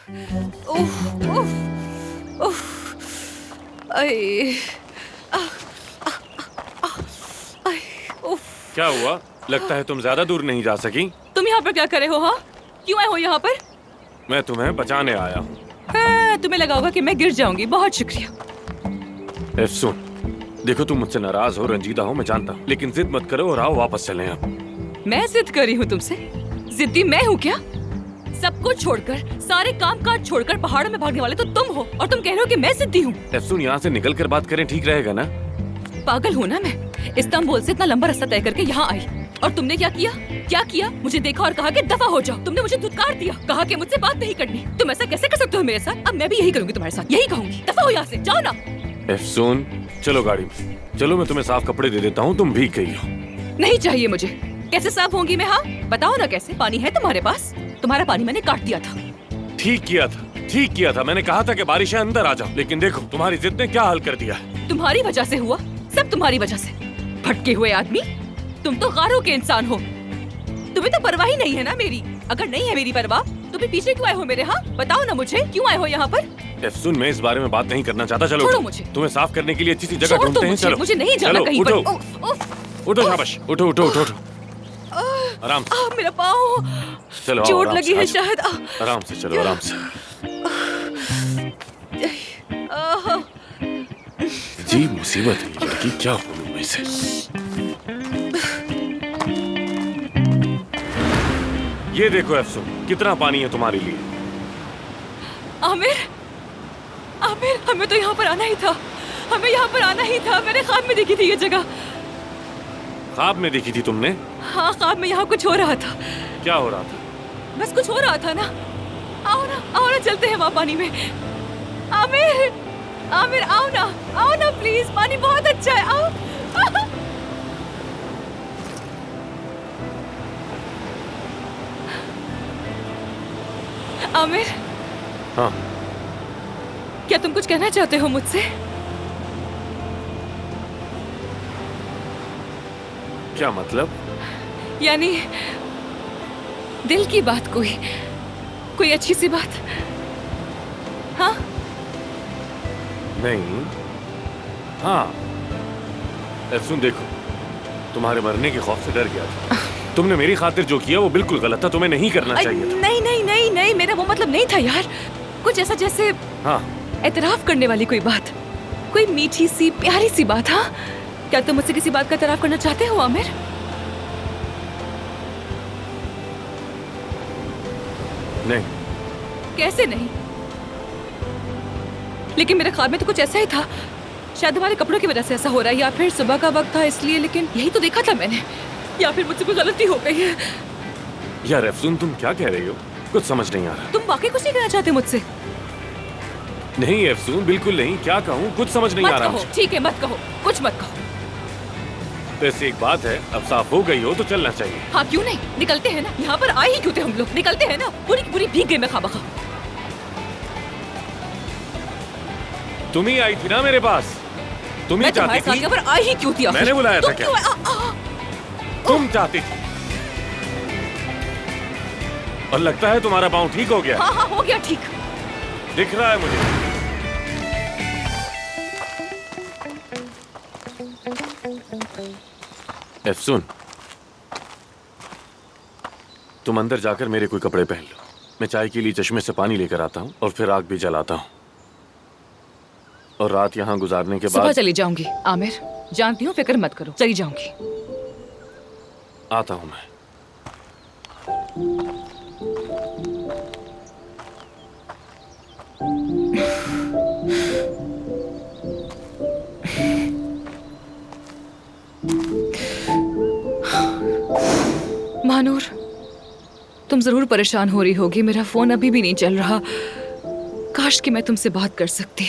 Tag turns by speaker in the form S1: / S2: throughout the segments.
S1: उफ, उफ, उफ, आई, आई, उफ।
S2: क्या हुआ? लगता है तुम ज्यादा दूर नहीं जा सकी।
S1: तुम यहाँ पर क्या करे हो? हाँ, क्यों आए हो यहाँ पर?
S2: मैं तुम्हें बचाने आया हूँ।
S1: हाँ, तुम्हें लगा होगा कि मैं गिर जाऊंगी। बहुत शुक्रिया।
S2: सुन, देखो तुम मुझसे नाराज हो, रंजीदा हो, मैं जानता हूँ, लेकिन जिद मत करो और आओ वापस चलें अब।
S1: मैं जिद कर रही हूँ तुमसे? जिद्दी मैं हूँ क्या? सब कुछ छोड़कर, सारे काम काज छोड़कर पहाड़ों में भागने वाले तो तुम हो, और तुम कह रहे हो कि मैं जिद्दी हूँ।
S2: सुन, यहाँ से निकल कर बात करें, ठीक रहेगा ना?
S1: पागल हूँ ना मैं? इस्तांबुल से इतना लंबा रास्ता तय करके यहाँ आई, और तुमने क्या किया? क्या किया? मुझे देखा और कहा कि दफा हो जाओ। तुमने मुझे धुतकार दिया, कहा कि मुझसे बात नहीं करनी। तुम ऐसा कैसे कर सकते हो मेरे साथ? अब मैं भी यही करूंगी तुम्हारे साथ, यही कहूंगी। दफा हो यहाँ से, जाओ ना।
S2: सुन, चलो गाड़ी में चलो, मैं तुम्हें साफ कपड़े दे देता हूँ, तुम भीग गई हो।
S1: नहीं चाहिए मुझे। कैसे साफ होंगी मैं? हाँ बताओ ना कैसे? पानी है तुम्हारे पास? तुम्हारा पानी मैंने काट दिया था।
S2: ठीक किया था, मैंने कहा था कि बारिश है, अंदर आ जाओ, लेकिन देखो तुम्हारी जिद ने क्या हाल कर दिया है।
S1: तुम्हारी वजह से हुआ, सब तुम्हारी वजह से। भटके हुए आदमी, तुम तो गारों के इंसान हो। तुम्हें तो परवाह ही नहीं है ना मेरी। अगर नहीं है मेरी परवाह तो भी पीछे क्यों आए हो मेरे? हाँ बताओ ना मुझे, क्यों आए हो यहाँ पर?
S2: सुन, मैं इस बारे में बात नहीं करना चाहता। चलो
S1: छोड़ो मुझे।
S2: तुम्हें साफ करने के लिए अच्छी सी जगह ढूंढते हैं। चलो
S1: मुझे नहीं जाना कहीं पर।
S2: उठो शाबाश, उठो उठो उठो उठो, आराम से।
S1: मेरा पाँव,
S2: चलो,
S1: चोट लगी है शायद।
S2: आराम से चलो, आराम से। जी मुसीबत है ये लड़की, क्या बोलूं मैं इसे। ये देखो अफसुन, कितना पानी है तुम्हारे लिए।
S1: आमिर, आमिर, हमें तो यहाँ पर आना ही था। हमें यहाँ पर आना ही था। मैंने ख्वाब में देखी थी ये जगह।
S2: ख्वाब में देखी थी तुमने?
S1: हाँ, ख्वाब में यहाँ कुछ हो रहा था।
S2: क्या हो रहा था?
S1: बस कुछ हो रहा था ना। आओ ना चलते हैं वहाँ पानी में। आमिर, आमिर आओ ना प्लीज, पानी बहुत अच्छा है, आओ। आमिर।
S2: हाँ।
S1: क्या तुम कुछ कहना चाहते हो मुझसे?
S2: क्या मतलब?
S1: यानी दिल की बात, कोई अच्छी सी बात? हाँ?
S2: नहीं। हाँ, सुन देखो, तुम्हारे मरने के खौफ से डर गया था। तुमने मेरी खातिर जो किया वो बिल्कुल गलत था, तुम्हें नहीं करना चाहिए था।
S1: नहीं, मेरा वो मतलब नहीं था यार। कुछ ऐसा जैसे
S2: हाँ,
S1: एतराफ करने वाली कोई बात, कोई मीठी सी प्यारी सी बात। हाँ, क्या तुम मुझसे किसी बात का एतराफ करना चाहते हो आमिर?
S2: नहीं।
S1: कैसे नहीं? लेकिन मेरे ख्वाब में तो कुछ ऐसा ही था। शायद हमारे कपड़ों की वजह से ऐसा हो रहा है, या फिर सुबह का वक्त था इसलिए, लेकिन यही तो देखा था मैंने। या फिर मुझसे कोई गलती हो गई है।
S2: यार अफसुन, तुम क्या कह रही हो? कुछ समझ नहीं आ रहा।
S1: तुम वाकई कुछ नहीं कहना चाहते मुझसे?
S2: नहीं अफसुन, बिल्कुल नहीं। क्या कहूँ, कुछ समझ नहीं आ रहा मुझे।
S1: ठीक है, मत कहो, कुछ मत कहो।
S2: वैसे एक बात है, अब साफ हो गई हो तो चलना चाहिए।
S1: हाँ क्यों नहीं, निकलते हैं ना। यहाँ पर आए ही क्यों थे हम लोग? निकलते हैं ना। पूरी की पूरी भीग गई मैं खामखा।
S2: तुम ही आई थी ना मेरे पास, तुम ही चाहती थी।
S1: यहाँ पर आई ही क्यों थी?
S2: मैंने बुलाया था क्या? तुम चाहती थी। और लगता है तुम्हारा पाँव ठीक हो गया।
S1: हाँ हो गया ठीक,
S2: दिख रहा है मुझे। सुन, तुम अंदर जाकर मेरे कोई कपड़े पहन लो। मैं चाय के लिए चश्मे से पानी लेकर आता हूँ और फिर आग भी जलाता हूँ, और रात यहाँ गुजारने के
S1: सुबह
S2: बाद
S1: चली जाऊंगी आमिर। जानती हूँ, फिक्र मत करो, चली जाऊंगी।
S2: आता हूँ मैं।
S1: महानूर, तुम जरूर परेशान हो रही होगी। मेरा फोन अभी भी नहीं चल रहा। काश कि मैं तुमसे बात कर सकती।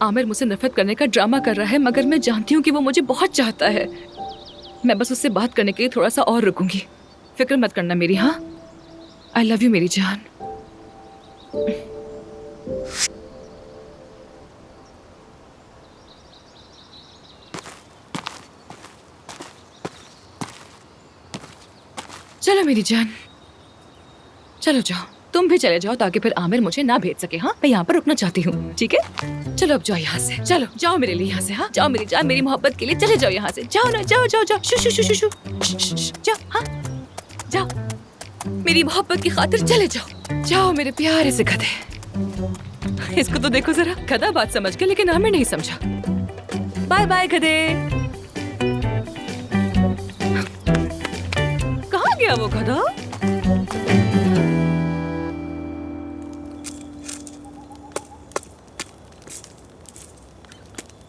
S1: आमिर मुझसे नफरत करने का ड्रामा कर रहा है, मगर मैं जानती हूँ कि वो मुझे बहुत चाहता है। मैं बस उससे बात करने के लिए थोड़ा सा और रुकूंगी। फिक्र मत करना मेरी। हाँ, आई लव यू मेरी जान। चलो मेरी जान, चलो जाओ। तुम भी चले जाओ ताकि फिर आमिर मुझे ना भेज सके। हाँ, मैं यहाँ पर रुकना चाहती हूँ, ठीक है? चलो अब जाओ यहाँ से, चलो जाओ मेरे लिए यहाँ से। हाँ जाओ मेरी जान, मेरी मोहब्बत के लिए चले जाओ यहाँ से। जाओ ना, जाओ जाओ जाओ, शू शू शू शू शू, जाओ। हाँ जाओ, मेरी मोहब्बत की खातिर चले जाओ। जाओ मेरे प्यारे से गधे। इसको तो देखो जरा, गधा बात समझ गया लेकिन आमिर नहीं समझा। बाय बाय गधे। कहाँ गया वो गधा?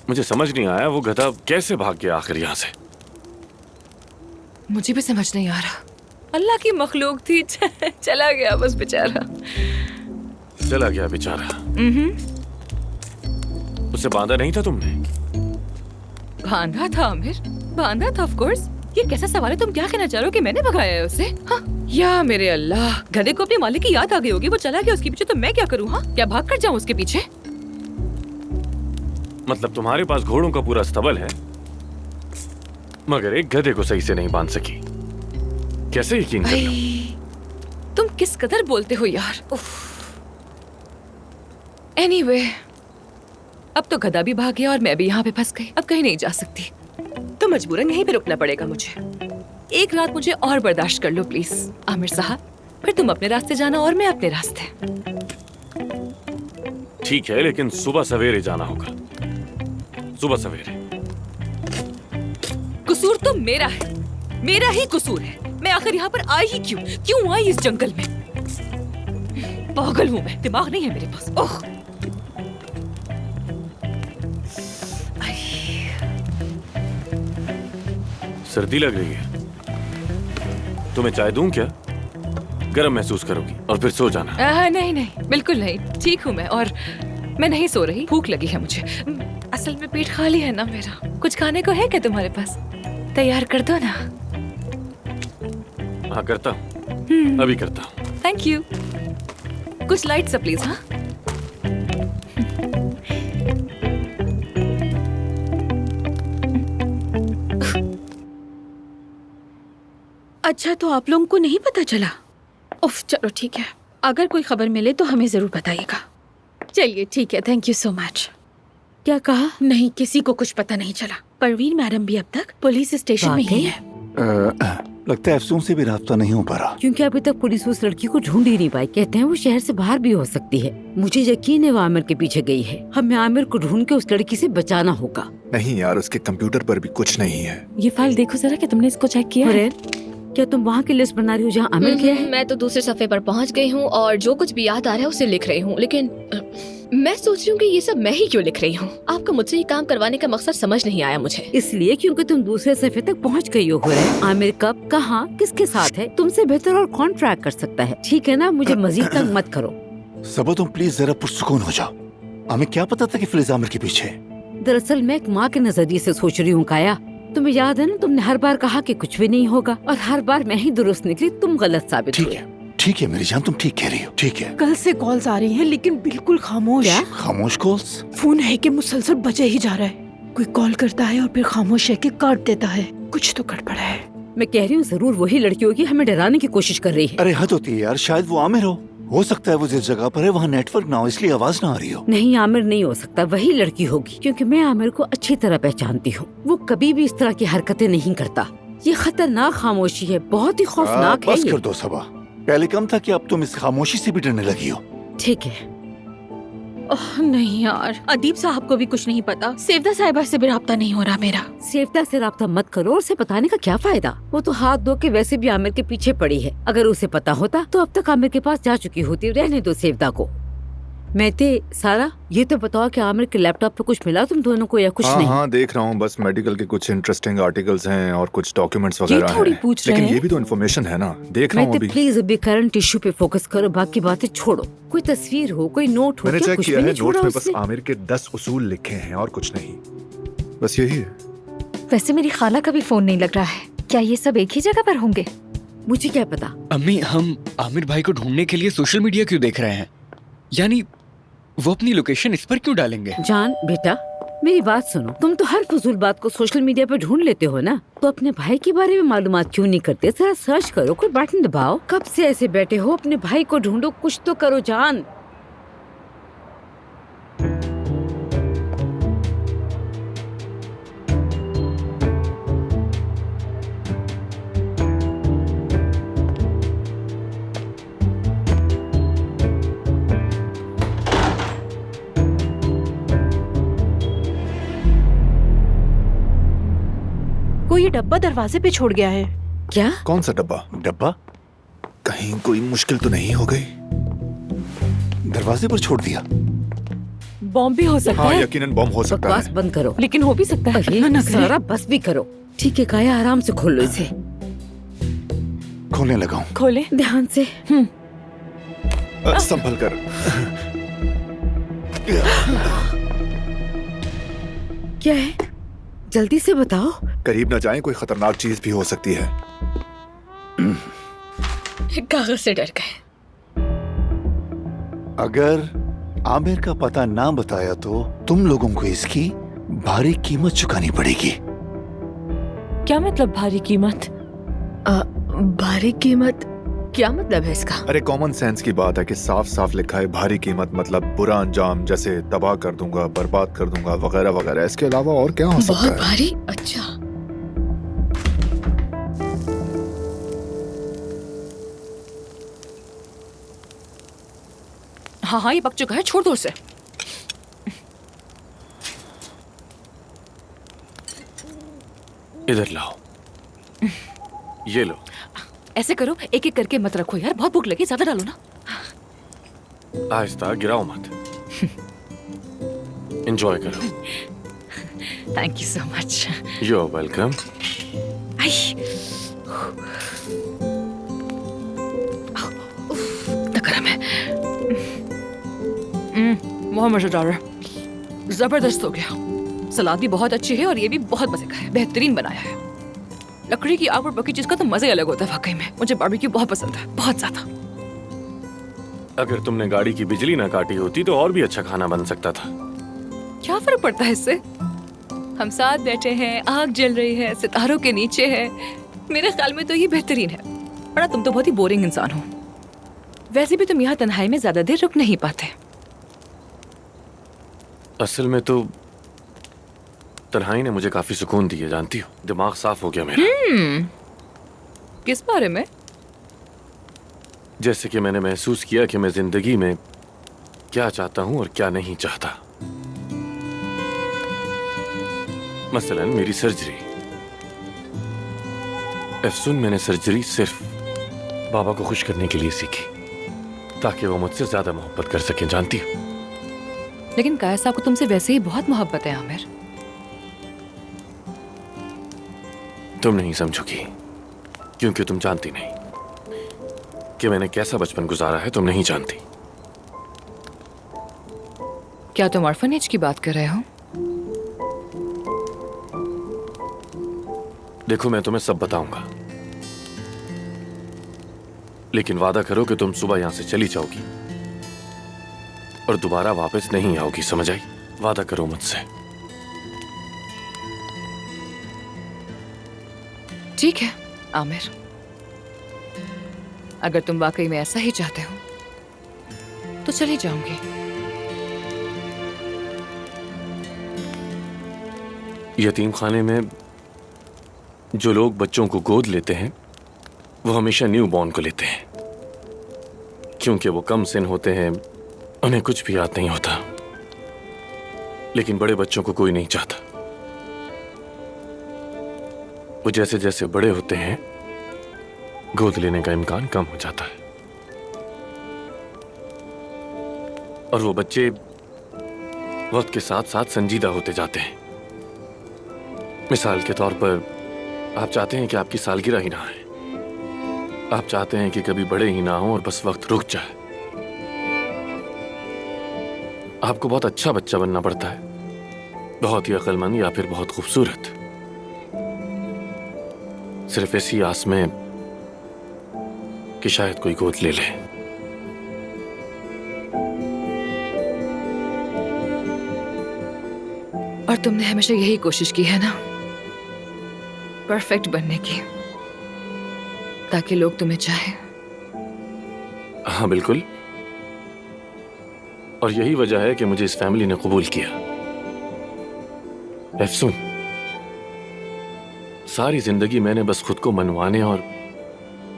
S2: मुझे समझ नहीं आया वो गधा कैसे भाग गया आखिर यहाँ से।
S1: मुझे भी समझ नहीं आ रहा। अल्लाह की मखलूक थी, चला गया बस बेचारा।
S2: चला गया बेचारा। उसे बांधा नहीं था तुमने?
S1: बांधा था आमिर, बांधा था ऑफ कोर्स। ये कैसा सवाल है? तुम क्या कहना चाह रहे हो कि मैंने भगाया है उसे? हाँ? या मेरे अल्लाह, गधे को अपने मालिक की याद आ गई होगी, वो चला गया उसके पीछे, तो मैं क्या करूँ? हाँ, क्या भाग कर जाऊँ उसके पीछे?
S2: मतलब तुम्हारे पास घोड़ों का पूरा स्तबल है मगर एक गधे को सही से नहीं बांध सकी। कैसे यकीन कर लूं?
S1: तुम किस कदर बोलते हो यार। एनीवे, अब तो गधा भी भाग गया और मैं भी यहाँ पे फंस गई। अब कहीं नहीं जा सकती, तो मजबूरन यहीं पे रुकना पड़ेगा मुझे। एक रात मुझे और बर्दाश्त कर लो प्लीज आमिर साहब, फिर तुम अपने रास्ते जाना और मैं अपने रास्ते।
S2: ठीक है, लेकिन सुबह सवेरे जाना होगा, सुबह सवेरे।
S1: कसूर तो मेरा है, मेरा ही कसूर है। मैं आखिर यहाँ पर आई ही क्यों आई इस जंगल में? पागल हूँ मैं, दिमाग नहीं है मेरे पास। ओह,
S2: सर्दी लग रही है, तुम्हें चाय दूं क्या? गर्म महसूस करोगी और फिर सो जाना।
S1: नहीं नहीं, बिल्कुल नहीं, ठीक हूँ मैं, और मैं नहीं सो रही। भूख लगी है मुझे, असल में पेट खाली है ना मेरा। कुछ खाने को है क्या तुम्हारे पास? तैयार कर दो ना।
S2: हाँ करता हूँ, अभी करता हूँ।
S1: Thank you. कुछ लाइट सा प्लीज। हाँ
S3: अच्छा, तो आप लोगों को नहीं पता चला? उफ, चलो ठीक है, अगर कोई खबर मिले तो हमें जरूर बताइएगा। चलिए ठीक है, थैंक यू सो मच। क्या कहा? नहीं, किसी को कुछ पता नहीं चला। परवीन मैडम भी अब तक पुलिस स्टेशन में ही है।
S4: लगता है अफसों से भी रास्ता नहीं हो पा रहा,
S5: क्योंकि अभी तक पुलिस उस लड़की को ढूंढ ही नहीं पाई। कहते हैं वो शहर से बाहर भी हो सकती है। मुझे यकीन है वो आमिर के पीछे गई है। हमें आमिर को ढूंढ के उस लड़की से बचाना होगा।
S6: नहीं यार, उसके कंप्यूटर पर भी कुछ नहीं है।
S3: ये फाइल देखो जरा, क्या तुमने इसको चेक किया?
S5: क्या तुम वहाँ की लिस्ट बना रही हो जहाँ आमिर गया है?
S7: मैं तो दूसरे सफे पर पहुँच गई हूँ और जो कुछ भी याद आ रहा है उसे लिख रही हूँ, लेकिन मैं सोच रही हूँ कि ये सब मैं ही क्यों लिख रही हूँ। आपको मुझसे ये काम करवाने का मकसद समझ नहीं आया मुझे।
S5: इसलिए क्योंकि तुम दूसरे सफे तक पहुँच गई हो। आमिर कब, कहाँ, किसके साथ है, तुमसे बेहतर और कौन ट्रैक कर सकता है? ठीक है ना, मुझे मजीद तंग मत करो।
S4: सबा तुम प्लीज जरा पुरसुकून हो जाओ। हमें क्या पता था कि फिलिज आमिर के पीछे है।
S5: दरअसल मैं एक माँ के नजरिए से सोच रही हूँ काया। तुम्हें याद है ना, तुमने हर बार कहा कि कुछ भी नहीं होगा और हर बार मैं ही दुरुस्त निकली, तुम गलत साबित हुए।
S4: ठीक है मेरी जान, तुम ठीक कह रही हो। ठीक है,
S3: कल से कॉल्स आ रही हैं लेकिन बिल्कुल खामोश।
S5: क्या?
S4: खामोश कॉल्स?
S3: फोन है कि मुसलसल बजे ही जा रहा है। कोई कॉल करता है और फिर खामोश है कि काट देता है। कुछ तो गड़बड़ है।
S5: मैं कह रही हूँ जरूर वही लड़की होगी, हमें डराने की कोशिश कर रही है।
S4: अरे हद होती है यार, शायद वो आमिर हो सकता है वो जिस जगह पर है वहाँ नेटवर्क ना हो, इसलिए आवाज ना आ रही हो।
S5: नहीं, आमिर नहीं हो सकता, वही लड़की होगी, क्योंकि मैं आमिर को अच्छी तरह पहचानती हूँ। वो कभी भी इस तरह की हरकतें नहीं करता। ये खतरनाक खामोशी है, बहुत ही खौफनाक है
S4: बस
S5: ये।
S4: कर दो सबा, पहले कम था कि अब तुम इस खामोशी से भी डरने लगी हो।
S5: ठीक है।
S3: ओह नहीं यार, अदीब साहब को भी कुछ नहीं पता। सेवदा साहिबा से भी राब्ता नहीं हो रहा मेरा।
S5: सेवता से राब्ता मत करो, और उसे बताने का क्या फायदा? वो तो हाथ धो के वैसे भी आमिर के पीछे पड़ी है। अगर उसे पता होता तो अब तक आमिर के पास जा चुकी होती। रहने दो सेवदा को। मैं सारा, ये तो बताओ कि आमिर के लैपटॉप पे कुछ मिला तुम दोनों को या कुछ नहीं?
S6: हाँ देख रहा हूँ, बस मेडिकल के कुछ इंटरेस्टिंग आर्टिकल्स हैं और कुछ डॉक्यूमेंट्स वगैरह
S3: थोड़ी
S6: हैं।
S3: पूछ रहे
S6: लेकिन
S3: हैं।
S6: ये भी तो इन्फॉर्मेशन है ना, देख रहा हूँ अभी।
S5: प्लीज अभी करंट इशू पे फोकस करो, बाकी बातें छोड़ो। कोई तस्वीर हो, कोई नोट हो,
S6: मैंने
S5: क्या
S6: चेक
S5: कुछ
S6: किया
S5: भी
S6: है,
S5: नहीं
S6: नोट
S5: छोड़ा
S6: में बस
S5: उसने?
S6: आमिर के 10 उसूल लिखे हैं और कुछ नहीं, बस यही है।
S8: वैसे मेरी खाला का भी फोन नहीं लग रहा है। क्या ये सब एक ही जगह पर होंगे?
S5: मुझे क्या पता।
S9: अम्मी, हम आमिर भाई को ढूंढने के लिए सोशल मीडिया क्यों देख रहे हैं? यानी वो अपनी लोकेशन इस पर क्यों डालेंगे?
S5: जान बेटा, मेरी बात सुनो, तुम तो हर फजूल बात को सोशल मीडिया पे ढूंढ लेते हो ना, तो अपने भाई के बारे में मालूमात क्यों नहीं करते? जरा सर्च करो, कोई बटन दबाओ। कब से ऐसे बैठे हो? अपने भाई को ढूंढो, कुछ तो करो जान।
S3: कोई ये डब्बा दरवाजे पे छोड़ गया है।
S5: क्या?
S6: कौन सा डब्बा?
S4: डब्बा
S6: कहीं कोई मुश्किल तो नहीं हो गई?
S4: दरवाजे पर छोड़ दिया।
S3: बॉम्ब भी हो सकता
S6: हाँ,
S3: है।
S6: यकीनन बम हो सकता
S5: बकवास
S6: है।
S5: बंद करो।
S3: लेकिन हो भी सकता है।
S5: अरे
S3: ना करें।
S5: सारा बस भी करो। ठीक है काया, आराम से खोलो इसे,
S4: खोलने लगा हूँ।
S3: खोले।
S5: ध्यान से।
S6: संभल कर।
S5: क्या है? जल्दी से बताओ।
S6: करीब न जाएं, कोई खतरनाक चीज भी हो सकती है।
S7: कागज से डर गए।
S4: अगर आमिर का पता ना बताया तो तुम लोगों को इसकी भारी कीमत चुकानी पड़ेगी।
S3: क्या मतलब भारी कीमत?
S7: भारी कीमत? क्या मतलब है इसका?
S6: अरे कॉमन सेंस की बात है कि साफ साफ लिखा है भारी कीमत मतलब बुरा अंजाम, जैसे तबाह कर दूंगा, बर्बाद कर दूंगा, वगैरह वगैरह। इसके अलावा और क्या हो सकता
S7: बहुत
S6: है?
S7: भारी? अच्छा।
S1: हाँ हाँ, ये पक चुका है, छोड़ दो उसे।
S2: इधर लाओ, ये लो।
S1: ऐसे करो, एक एक करके मत रखो यार, बहुत भूख लगी, ज्यादा डालो ना।
S2: आहिस्ता, गिराओ मत। एंजॉय करो।
S1: Thank you so much.
S2: You are welcome.
S1: गर्म है। बहुत मजेदार है, जबरदस्त हो गया। सलाद भी बहुत अच्छी है और ये भी बहुत मजे का है, बेहतरीन बनाया है। लकड़ी की आग पर पकी चीज का तो मजा ही अलग होता है वाकई में। मुझे बारबेक्यू बहुत पसंद है, बहुत ज्यादा।
S2: अगर तुमने गाड़ी की बिजली ना काटी होती तो और भी अच्छा खाना बन सकता था।
S1: क्या फर्क पड़ता है इससे? हम साथ बैठे हैं, आग जल रही है, सितारों के नीचे है। मेरे ख्याल में तो ये बेहतरीन है। और तुम तो बहुत ही बोरिंग इंसान हो। वैसे भी तुम यहाँ तन्हाई में ज्यादा देर रुक नहीं पाते।
S2: असल में तो तन्हाई ने मुझे काफी सुकून दिया, जानती हो। दिमाग साफ हो गया मेरा।
S1: किस बारे में?
S2: जैसे कि मैंने महसूस किया कि मैं जिंदगी में क्या चाहता हूं और क्या नहीं चाहता। मसलन मेरी सर्जरी। अफसुन मैंने सर्जरी सिर्फ बाबा को खुश करने के लिए सीखी, ताकि वो मुझसे ज्यादा मोहब्बत कर सकें, जानती हो।
S1: लेकिन काया साहब को तुमसे वैसे ही बहुत मोहब्बत है आमिर।
S2: तुम नहीं समझोगी, क्योंकि तुम जानती नहीं कि मैंने कैसा बचपन गुजारा है। तुम नहीं जानती।
S1: क्या तुम ऑर्फनेज की बात कर रहे हो?
S2: देखो, मैं तुम्हें सब बताऊंगा, लेकिन वादा करो कि तुम सुबह यहां से चली जाओगी और दोबारा वापस नहीं आओगी, समझ आई? वादा करो मुझसे।
S1: ठीक है आमिर, अगर तुम वाकई में ऐसा ही चाहते हो तो चली जाऊंगी।
S2: यतीम खाने में जो लोग बच्चों को गोद लेते हैं वो हमेशा न्यू बॉर्न को लेते हैं, क्योंकि वो कम सिन होते हैं, उन्हें कुछ भी याद नहीं होता। लेकिन बड़े बच्चों को कोई नहीं चाहता। वो जैसे जैसे बड़े होते हैं गोद लेने का इम्कान कम हो जाता है, और वो बच्चे वक्त के साथ साथ संजीदा होते जाते हैं। मिसाल के तौर पर, आप चाहते हैं कि आपकी सालगिरह ही ना आए, आप चाहते हैं कि कभी बड़े ही ना हो और बस वक्त रुक जाए। आपको बहुत अच्छा बच्चा बनना पड़ता है, बहुत ही अक्लमंद या फिर बहुत खूबसूरत, सिर्फ ऐसी आस में कि शायद कोई गोद ले ले।
S1: और तुमने हमेशा यही कोशिश की है ना, परफेक्ट बनने की, ताकि लोग तुम्हें चाहें।
S2: हाँ बिल्कुल, और यही वजह है कि मुझे इस फैमिली ने कबूल किया। अफसून, सारी जिंदगी मैंने बस खुद को मनवाने और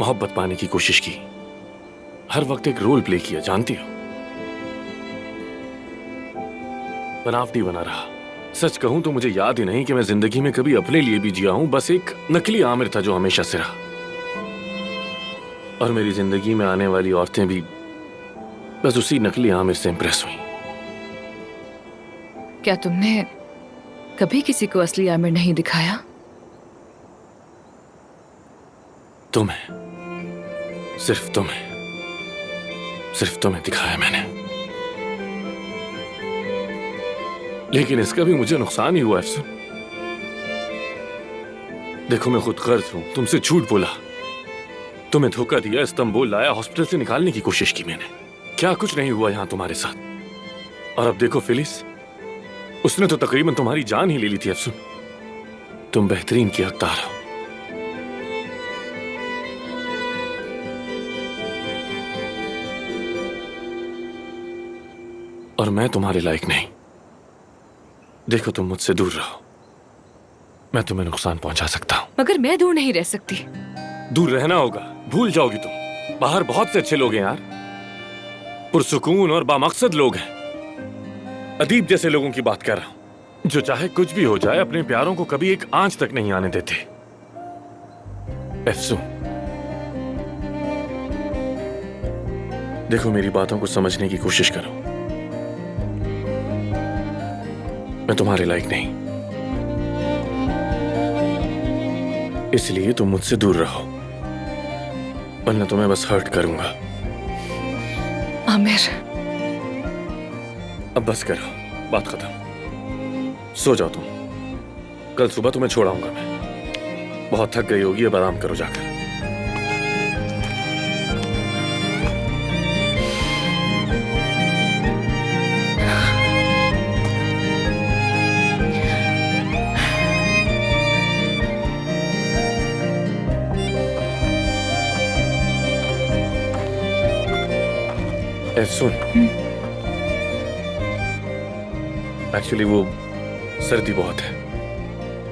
S2: मोहब्बत पाने की कोशिश की। हर वक्त एक रोल प्ले किया, जानती हो, बनावटी बना रहा। सच कहूं तो मुझे याद ही नहीं कि मैं जिंदगी में कभी अपने लिए भी जिया हूं। बस एक नकली आमिर था जो हमेशा से रहा, और मेरी जिंदगी में आने वाली औरतें भी बस उसी नकली आमिर से इंप्रेस हुई।
S1: क्या तुमने कभी किसी को असली आमिर नहीं दिखाया?
S2: तुम्हें, सिर्फ तुम्हें दिखाया मैंने। लेकिन इसका भी मुझे नुकसान ही हुआ अफसून। देखो, मैं खुद गर्ज हूं, तुमसे झूठ बोला, तुम्हें धोखा दिया, इस्तांबुल लाया, हॉस्पिटल से निकालने की कोशिश की मैंने। क्या कुछ नहीं हुआ यहां तुम्हारे साथ। और अब देखो फिलिस, उसने तो तकरीबन तुम्हारी जान ही ले ली थी अफसून। तुम बेहतरीन की हकदार हो। और मैं तुम्हारे लायक नहीं। देखो, तुम मुझसे दूर रहो, मैं तुम्हें नुकसान पहुंचा सकता हूं।
S1: मगर मैं दूर नहीं रह सकती।
S2: दूर रहना होगा, भूल जाओगी तुम। बाहर बहुत से अच्छे लोग हैं यार, पुरसुकून और बामकसद लोग हैं। अदीब जैसे लोगों की बात कर रहा हूं, जो चाहे कुछ भी हो जाए, अपने प्यारों को कभी एक आंच तक नहीं आने देते। अफसून, देखो, मेरी बातों को समझने की कोशिश करो। मैं तुम्हारे लायक नहीं, इसलिए तुम मुझसे दूर रहो, वरना तुम्हें बस हर्ट करूंगा।
S1: आमिर,
S2: अब बस करो, बात खत्म। सो जाओ तुम, कल सुबह तुम्हें छोड़ाऊंगा मैं। बहुत थक गई होगी, अब आराम करो जाकर। सुन, एक्चुअली वो सर्दी बहुत है।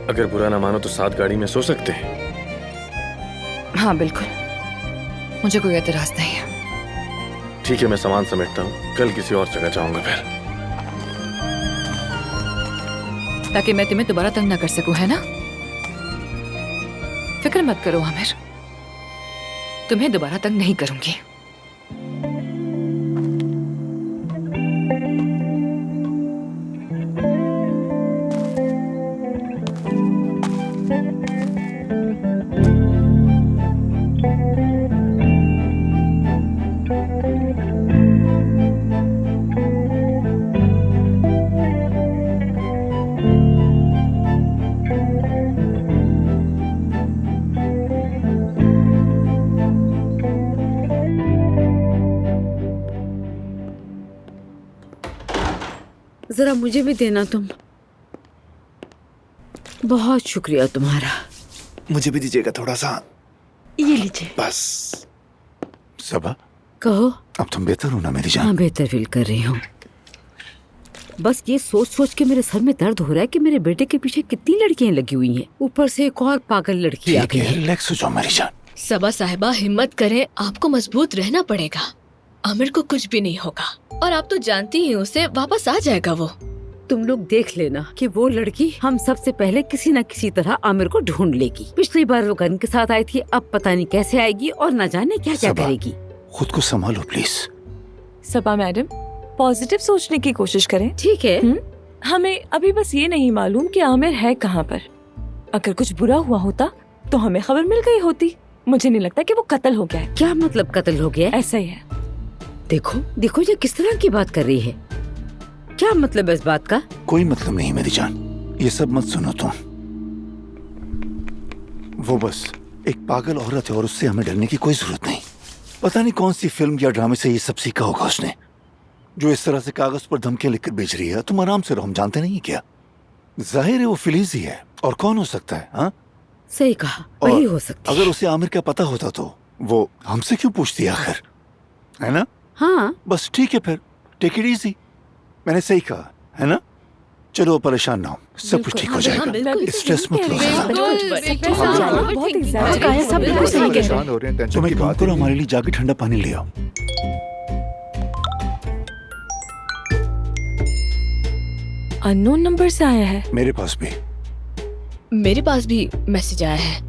S2: अगर बुरा ना मानो तो साथ गाड़ी में सो सकते हैं।
S1: हाँ बिल्कुल, मुझे कोई एतराज नहीं है।
S2: ठीक है, मैं सामान समेटता हूँ, कल किसी और जगह जाऊंगा फिर,
S1: ताकि मैं तुम्हें दोबारा तंग ना कर सकूं, है ना? फिक्र मत करो आमिर, तुम्हें दोबारा तंग नहीं करूंगी।
S5: जरा मुझे भी देना तुम। बहुत शुक्रिया तुम्हारा।
S6: मुझे भी दीजिएगा थोड़ा सा।
S5: ये लीजिए।
S6: बस।
S4: सबा,
S5: कहो।
S4: अब तुम बेहतर हो ना मेरी जान?
S5: हाँ, बेहतर फील कर रही हूँ। बस ये सोच सोच के मेरे सर में दर्द हो रहा है कि मेरे बेटे के पीछे कितनी लड़कियां लगी हुई हैं। ऊपर से एक और पागल लड़की आ गई है।
S4: रिलैक्स हो जाओ मेरी जान।
S7: सबा साहिबा, हिम्मत करें, आपको मजबूत रहना पड़ेगा। आमिर को कुछ भी नहीं होगा, और आप तो जानती ही उसे वापस आ जाएगा वो।
S5: तुम लोग देख लेना कि वो लड़की हम सबसे पहले किसी न किसी तरह आमिर को ढूंढ लेगी। पिछली बार वो गन के साथ आई थी, अब पता नहीं कैसे आएगी और न जाने क्या क्या करेगी।
S4: खुद को संभालो प्लीज।
S10: सबा मैडम, पॉजिटिव सोचने की कोशिश करें।
S5: ठीक है।
S10: हमें अभी बस ये नहीं मालूम कि आमिर है कहाँ पर। अगर कुछ बुरा हुआ होता तो हमें खबर मिल गई होती। मुझे नहीं लगता कि वो कत्ल हो गया है।
S5: क्या मतलब कत्ल हो गया?
S10: ऐसा ही है।
S5: देखो देखो, ये किस तरह की बात कर रही है। क्या मतलब है इस बात का?
S4: कोई मतलब नहीं मेरी जान, ये सब मत सुनो तुम। वो बस एक पागल औरत है और उससे हमें डरने की कोई जरूरत नहीं। पता नहीं कौन सी फिल्म या ड्रामे से ये सब सीखा होगा उसने, जो इस तरह से कागज पर धमकियां लिखकर भेज रही है। तुम आराम से रहो, हम जानते नहीं क्या। जाहिर है वो फिलीज ही है, और कौन हो सकता है? हाँ,
S5: सही कहा,
S4: और
S5: वही हो सकती है।
S4: अगर उसे आमिर का पता होता तो वो हमसे क्यों पूछती आखिर, है ना?
S5: हाँ,
S4: बस ठीक है फिर, टेक इट इजी। मैंने सही कहा है ना? चलो परेशान ना हो, सब कुछ ठीक हो जाएगा, स्ट्रेस मत लो ज़्यादा।
S10: बहुत एग्जैक्ट
S8: सब बिल्कुल सही कह रहे हैं।
S6: परेशान हो रहे हैं, टेंशन
S4: तुम
S6: की
S4: एक काम
S6: बात
S4: करो,
S6: ही
S4: हमारे
S6: नहीं।
S4: लिए जाके ठंडा पानी ले आओ।
S10: अननोन नंबर से आया है।
S4: मेरे पास भी।
S7: मेरे पास भी मैसेज आया है।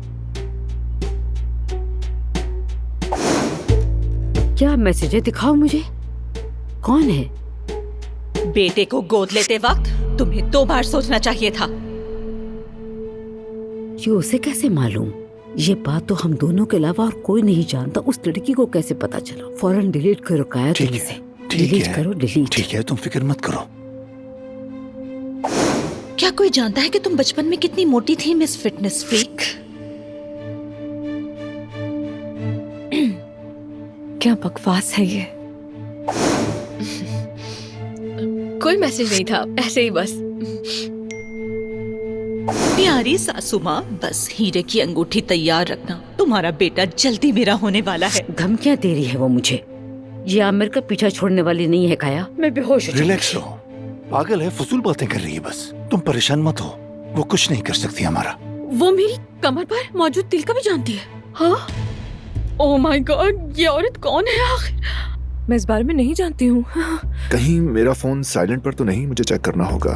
S5: क्या मैसेज है? दिखाओ मुझे, कौन है?
S1: बेटे को गोद लेते वक्त तुम्हें 2 बार सोचना चाहिए था।
S5: ये उसे कैसे मालूम? ये बात तो हम दोनों के अलावा और कोई नहीं जानता। उस लड़की को कैसे पता चला? फौरन डिलीट करो काया,
S4: ठीक
S5: तुम
S4: है,
S5: इसे
S4: ठीक
S5: डिलीट
S4: है,
S5: करो, डिलीट।
S4: ठीक है, तुम फिक्र मत करो।
S11: क्या कोई जानता है कि तुम बचपन में कितनी मोटी थी, मिस फिटनेस फ्रीक?
S10: क्या बकवास है ये?
S7: कोई मैसेज नहीं था, ऐसे ही बस।
S11: प्यारी सासू माँ, बस हीरे की अंगूठी तैयार रखना, तुम्हारा बेटा जल्दी मेरा होने वाला है।
S5: धमकियां दे रही है वो मुझे। ये आमिर का पीछा छोड़ने वाली नहीं है काया। मैं बेहोश हो
S4: रिलैक्स रहो, पागल है, फजूल बातें कर रही है बस। तुम परेशान मत हो, वो कुछ नहीं कर सकती हमारा।
S3: वो मेरी कमर पर मौजूद तिल का भी जानती है? हाँ, ओह माय गॉड, ये औरत कौन है आखिर?
S10: मैं इस बारे में नहीं जानती हूँ।
S6: कहीं मेरा फोन साइलेंट पर तो नहीं, मुझे चेक करना होगा।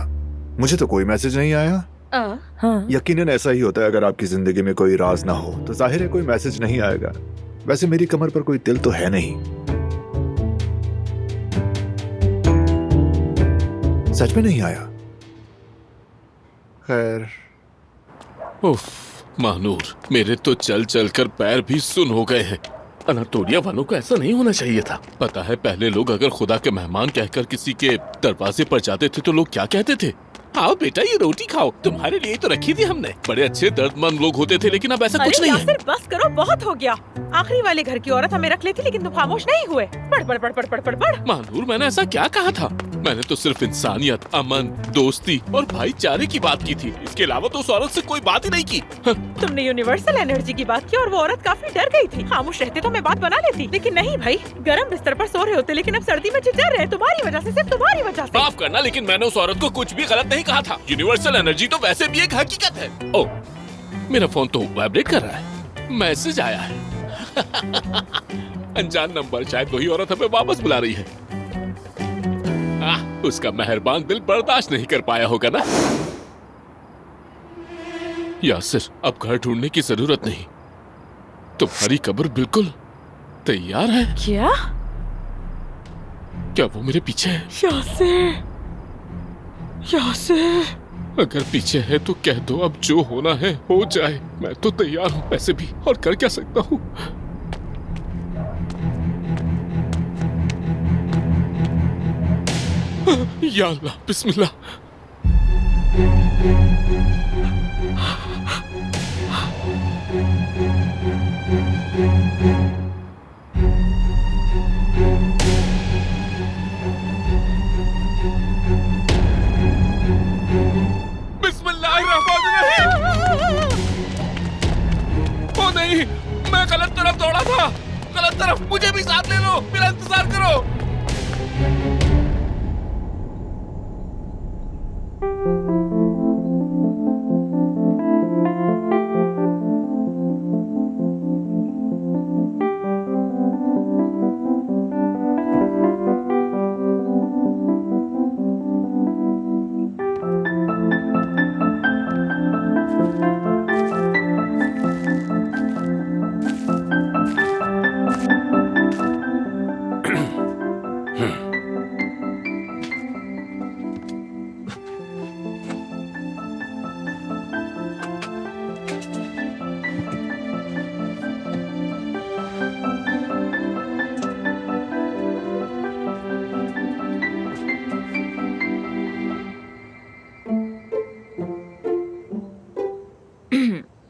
S6: मुझे तो कोई मैसेज नहीं आया।
S10: हाँ,
S6: यकीनन ऐसा ही होता है, अगर आपकी जिंदगी में कोई राज ना हो तो जाहिर है कोई मैसेज नहीं आएगा। वैसे मेरी कमर पर कोई तिल तो है नहीं। सच में नहीं आया। खैर,
S2: उफ, महानूर, मेरे तो चल चल कर पैर भी सुन हो गए हैं। अनातोलिया वालों को ऐसा नहीं होना चाहिए था। पता है, पहले लोग अगर खुदा के मेहमान कहकर किसी के दरवाजे पर जाते थे तो लोग क्या कहते थे? आओ बेटा, ये रोटी खाओ, तुम्हारे लिए तो रखी थी हमने। बड़े अच्छे दर्दमंद लोग होते थे, लेकिन अब ऐसा कुछ नहीं है।
S12: बस करो, बहुत हो गया। आखिरी वाले घर की औरत हमें रख लेती, लेकिन तुम खामोश नहीं हुए। पढ़ पढ़ पढ़ पढ़ पढ़ पढ़ पढ़।
S2: महानूर, मैंने ऐसा क्या कहा था? मैंने तो सिर्फ इंसानियत, अमन, दोस्ती और भाईचारे की बात की थी। इसके अलावा तो उस औरत से कोई बात ही नहीं की।
S12: तुमने यूनिवर्सल एनर्जी की बात की और वो औरत काफी डर गई थी। खामोश रहते तो मैं बात बना लेती, लेकिन नहीं भाई। गर्म बिस्तर पर सो रहे होते, लेकिन अब सर्दी में चिल्ला रहे तुम्हारी वजह से, सिर्फ तुम्हारी वजह से।
S2: माफ करना, लेकिन मैंने उस औरत को कुछ भी गलत नहीं कहा था। यूनिवर्सल एनर्जी तो वैसे भी एक हकीकत है। ओह, मेरा फोन तो वाइब्रेट कर रहा है। मैसेज आया है। अनजान नंबर, शायद वही औरत हमें वापस बुला रही है। उसका मेहरबान दिल बर्दाश्त नहीं कर पाया होगा ना। यासिर, अब घर ढूंढने की जरूरत नहीं। तुम्हारी कब्र बिल्कुल तैयार है।
S10: क्या?
S2: क्या वो मेरे पीछे है?
S12: यासिर, यासिर।
S2: अगर पीछे है तो कह दो, अब जो होना है हो जाए। मैं तो तैयार हूँ वैसे भी, और कर क्या सकता हूँ। या अल्लाह, बिस्मिल्लाह। ओ नहीं, मैं गलत तरफ दौड़ा था। गलत तरफ, मुझे भी साथ ले लो, मेरा इंतजार करो।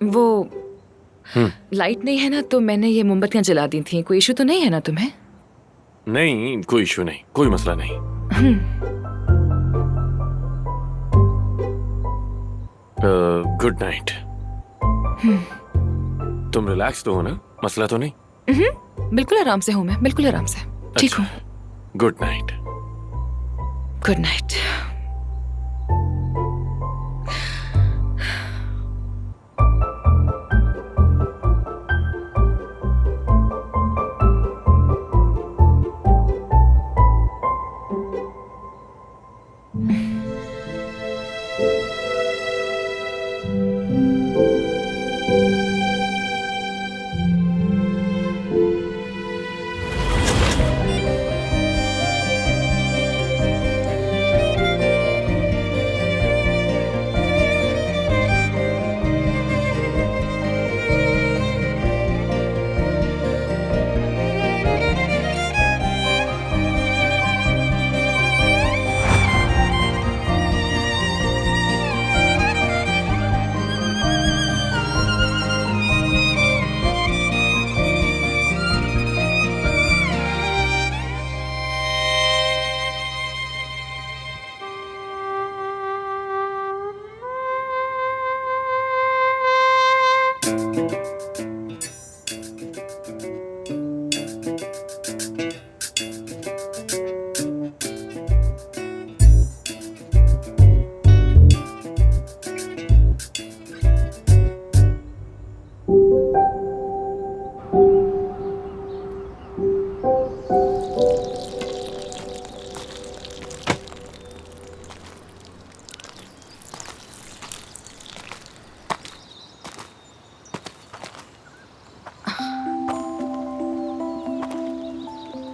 S10: वो लाइट नहीं है ना, तो मैंने ये मोमबत्तियां जला दी थी। कोई इशू तो नहीं है ना तुम्हें?
S2: नहीं, कोई इशू नहीं, कोई मसला नहीं। Good night. तुम रिलैक्स तो हो ना? मसला तो नहीं?
S1: बिल्कुल आराम से हूँ मैं, बिल्कुल आराम से ठीक हूँ।
S2: Good night.
S1: Good night.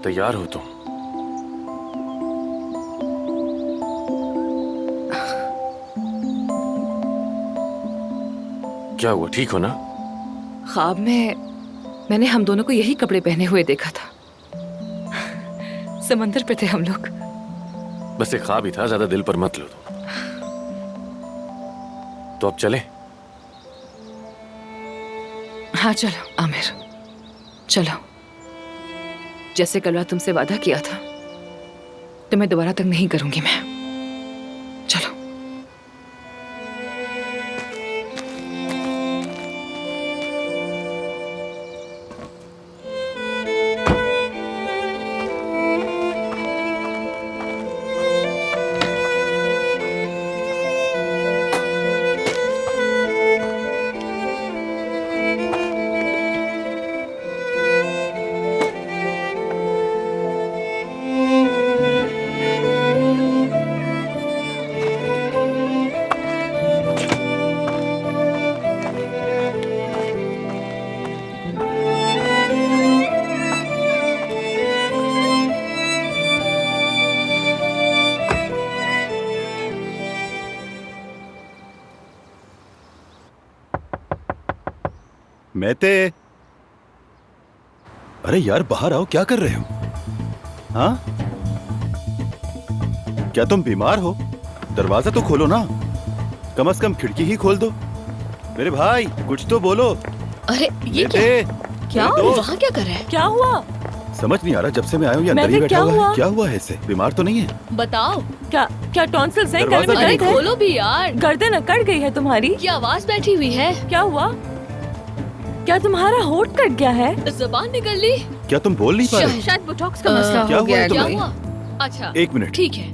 S2: तैयार हो तुम? क्या हुआ, ठीक हो ना?
S1: ख्वाब में मैंने हम दोनों को यही कपड़े पहने हुए देखा था। समंदर पे थे हम लोग।
S2: बस एक ख्वाब ही था, ज्यादा दिल पर मत लो तुम। तो अब चले?
S1: हाँ चलो आमिर, चलो। जैसे कल रात तुमसे वादा किया था, तुम्हें दोबारा तक नहीं करूंगी मैं। चलो।
S4: मेहते, अरे यार बाहर आओ, क्या कर रहे हो? हाँ, क्या तुम बीमार हो? दरवाजा तो खोलो ना, कम से कम खिड़की ही खोल दो। मेरे भाई कुछ तो बोलो।
S7: अरे ये क्या वहाँ क्या कर रहा है?
S10: क्या हुआ?
S4: समझ नहीं आ रहा, जब से मैं आया हूँ ये अंदर ही बैठा हुआ है। क्या हुआ है इसे? बीमार तो नहीं है?
S7: बताओ।
S10: क्या टॉन्सिल्स हैं? गले में
S7: अरे
S10: दर्द है?
S7: खोलो भी यार।
S10: गर्दन अकड़ गई है तुम्हारी?
S7: ये आवाज बैठी हुई है।
S10: क्या हुआ? क्या तुम्हारा होंठ कट गया है?
S7: ज़बान निकल ली।
S4: क्या तुम बोल नहीं पा रहे?
S3: शायद बोटॉक्स का मसला हो गया है।
S7: क्या हुआ? अच्छा
S4: एक मिनट,
S7: ठीक है।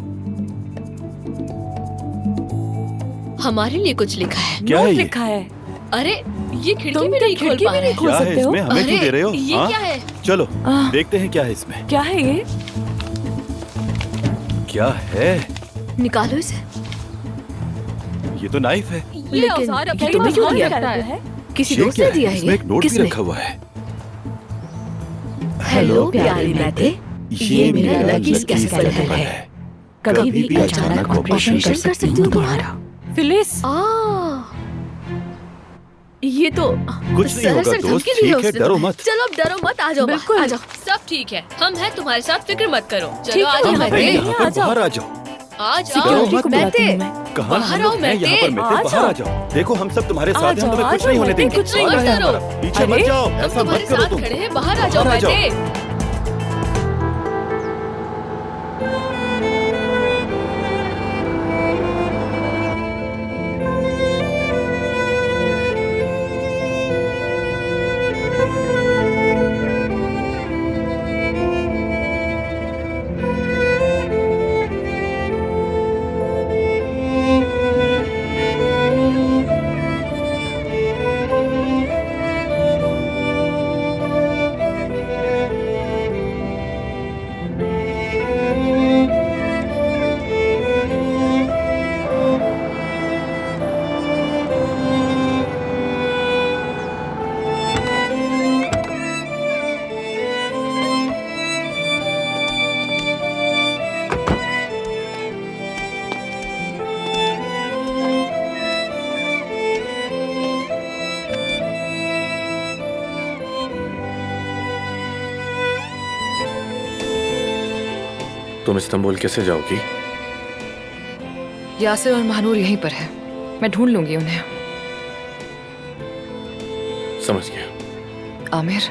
S7: हमारे लिए कुछ लिखा है।
S4: क्या है ये?
S10: लिखा है?
S7: अरे ये खिड़की भी नहीं खोल पा रहे।
S4: क्या है इसमें? हमें क्यों दे रहे हो?
S7: ये क्या है?
S4: चलो देखते हैं क्या है इसमें।
S10: क्या है ये?
S4: क्या है?
S7: निकालो इसे।
S4: ये तो नाइफ है।
S7: ये औजार अब तुम्हें क्यों दिया है? किसी दोस्त ने दिया है?
S4: इसमें एक नोट भी रखा हुआ है।
S5: हेलो प्यारी मेहते, ये मेरा लकी स्कैनर है। कभी भी अचानक ऑपरेशन कर सकती हूँ तुम्हारा।
S10: फिलिस,
S7: ये तो
S4: कुछ नहीं होगा दोस्त, ठीक है, डरो मत।
S7: चलो अब डरो मत, आ जाओ,
S10: बिल्कुल
S7: आ जाओ, सब ठीक है, हम हैं तुम्हारे साथ, फिक्र मत करो।
S10: ठीक
S7: चलो
S10: है,
S7: आ जाओ
S10: हम
S7: मेहते,
S10: हैं।
S4: यहाँ पर बाहर आ जाओ।
S7: आ
S4: डरो
S7: जाओ
S4: मत
S7: मेहते,
S4: कहाँ
S7: बाहर
S4: हम
S7: आओ
S4: लोग हैं यहाँ पर?
S7: मेहते,
S4: मेहते बाहर आ जाओ। देखो हम सब तुम्हारे साथ हैं, हम तुम्हें कुछ नहीं होने देंगे।
S7: कुछ नहीं मत करो।
S4: पीछे मत जाओ,
S7: हम
S4: ऐसा
S7: तुम्हारे
S4: मत करो
S7: साथ
S4: तुम।
S7: खड़े हैं, बाहर आ जाओ मेहते।
S2: तुम इस्तांबुल कैसे जाओगी?
S1: यासिर और महानूर यहीं पर है, मैं ढूंढ लूंगी उन्हें।
S2: समझ गया।
S1: आमिर,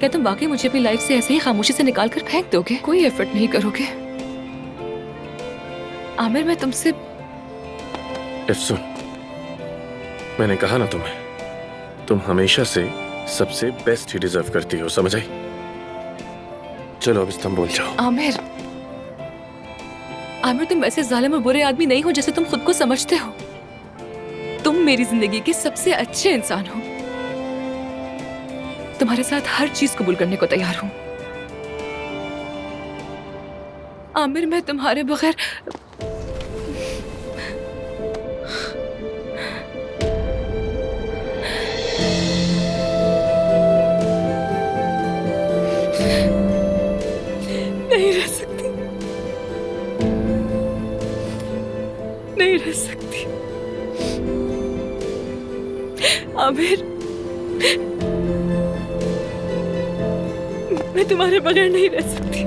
S1: क्या तुम वाकई मुझे अपनी लाइफ से ऐसे ही खामोशी से निकाल कर फेंक दोगे? कोई एफर्ट नहीं करोगे? आमिर, मैं तुमसे
S2: सुन, मैंने कहा ना तुम्हें, तुम हमेशा से सबसे बेस्ट ही डिजर्व करती हो, समझ आई? चलो अब इस्तांबुल जाओ।
S1: आमिर, आमिर, तुम वैसे जालिम और बुरे आदमी नहीं हो जैसे तुम खुद को समझते हो। तुम मेरी जिंदगी के सबसे अच्छे इंसान हो। तुम्हारे साथ हर चीज कबूल करने को तैयार हूं। आमिर, मैं तुम्हारे बगैर नहीं रह सकती, नहीं रह सकती। आमिर, मैं तुम्हारे बगैर नहीं रह सकती।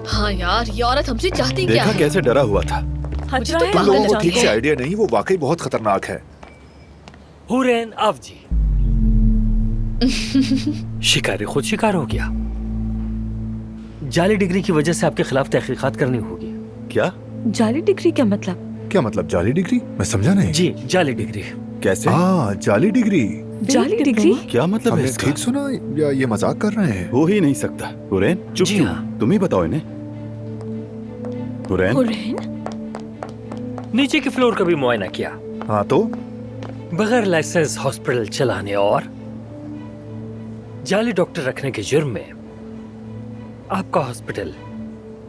S7: हाँ यार, ये औरत हमसे चाहती क्या
S6: देखा
S7: है?
S6: कैसे डरा हुआ था।
S7: मुझे तो
S6: तुम
S7: पागल
S6: लोगों को
S7: जानती
S6: ठीक से
S7: है।
S6: आइडिया नहीं, वो वाकई बहुत खतरनाक है।
S13: हुरैन अवजी, शिकारी खुद शिकार हो गया। जाली डिग्री की वजह से आपके खिलाफ तहकीकात करनी होगी।
S6: क्या
S10: जाली डिग्री क्या मतलब?
S6: क्या मतलब जाली डिग्री? मैं समझा नहीं।
S13: जी, जाली डिग्री।
S6: कैसे? हाँ, जाली डिग्री।
S10: जाली डिग्री
S6: क्या मतलब है?
S2: इसका?
S6: ठीक सुना या ये मजाक कर रहे हैं?
S2: हो ही नहीं सकता। हुरैन, चुप
S13: जी
S2: क्यों?
S13: हाँ।
S2: तुम ही बताओ इन्हें। हुरैन,
S13: नीचे के फ्लोर का भी मुआयना किया,
S6: हाँ तो
S13: बगैर लाइसेंस हॉस्पिटल चलाने और जाली डॉक्टर रखने के जुर्म में आपका हॉस्पिटल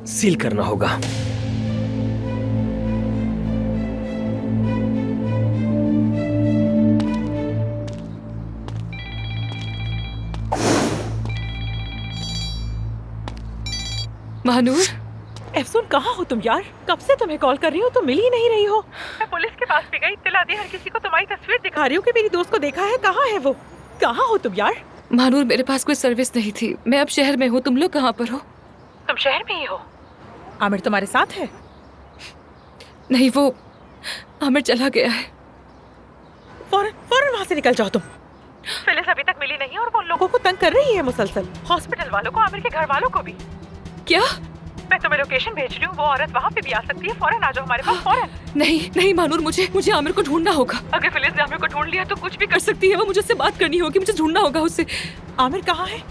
S13: सील करना होगा।
S1: महानूर,
S12: एफसून, कहाँ हो तुम यार? कब से तुम्हें कॉल कर रही हूँ, तुम मिल ही नहीं रही हो। मैं पुलिस के पास भी गई, इत्तला दी, हर किसी को तुम्हारी तस्वीर दिखा रही हूँ कि मेरी दोस्त को देखा है। कहाँ है वो? कहाँ हो तुम यार?
S1: महानूर, मेरे पास कोई सर्विस नहीं थी। मैं अब शहर में हूँ। तुम लोग कहाँ पर हो?
S12: तुम शहर में ही हो? आमिर तुम्हारे साथ है?
S1: नहीं, वो आमिर चला गया है।
S12: फौरन फौरन वहाँ से निकल जाओ तुम। फिलिस अभी तक मिली नहीं और वो उन लोगों को तंग कर रही है मुसलसल। हॉस्पिटल वालों को, आमिर के घर वालों को भी।
S1: क्या?
S12: मैं तुम्हें लोकेशन भेज रही हूँ, वो औरत वहाँ पे भी आ सकती है। फौरन आ जाओ हमारे पास, फौरन।
S1: नहीं नहीं महानूर, मुझे आमिर को ढूंढना होगा।
S12: अगर फिलिस ने आमिर को ढूंढ लिया तो
S1: कुछ भी कर सकती है वो। मुझे उससे बात करनी होगी, मुझे ढूंढना होगा उसे।
S12: आमिर कहाँ है?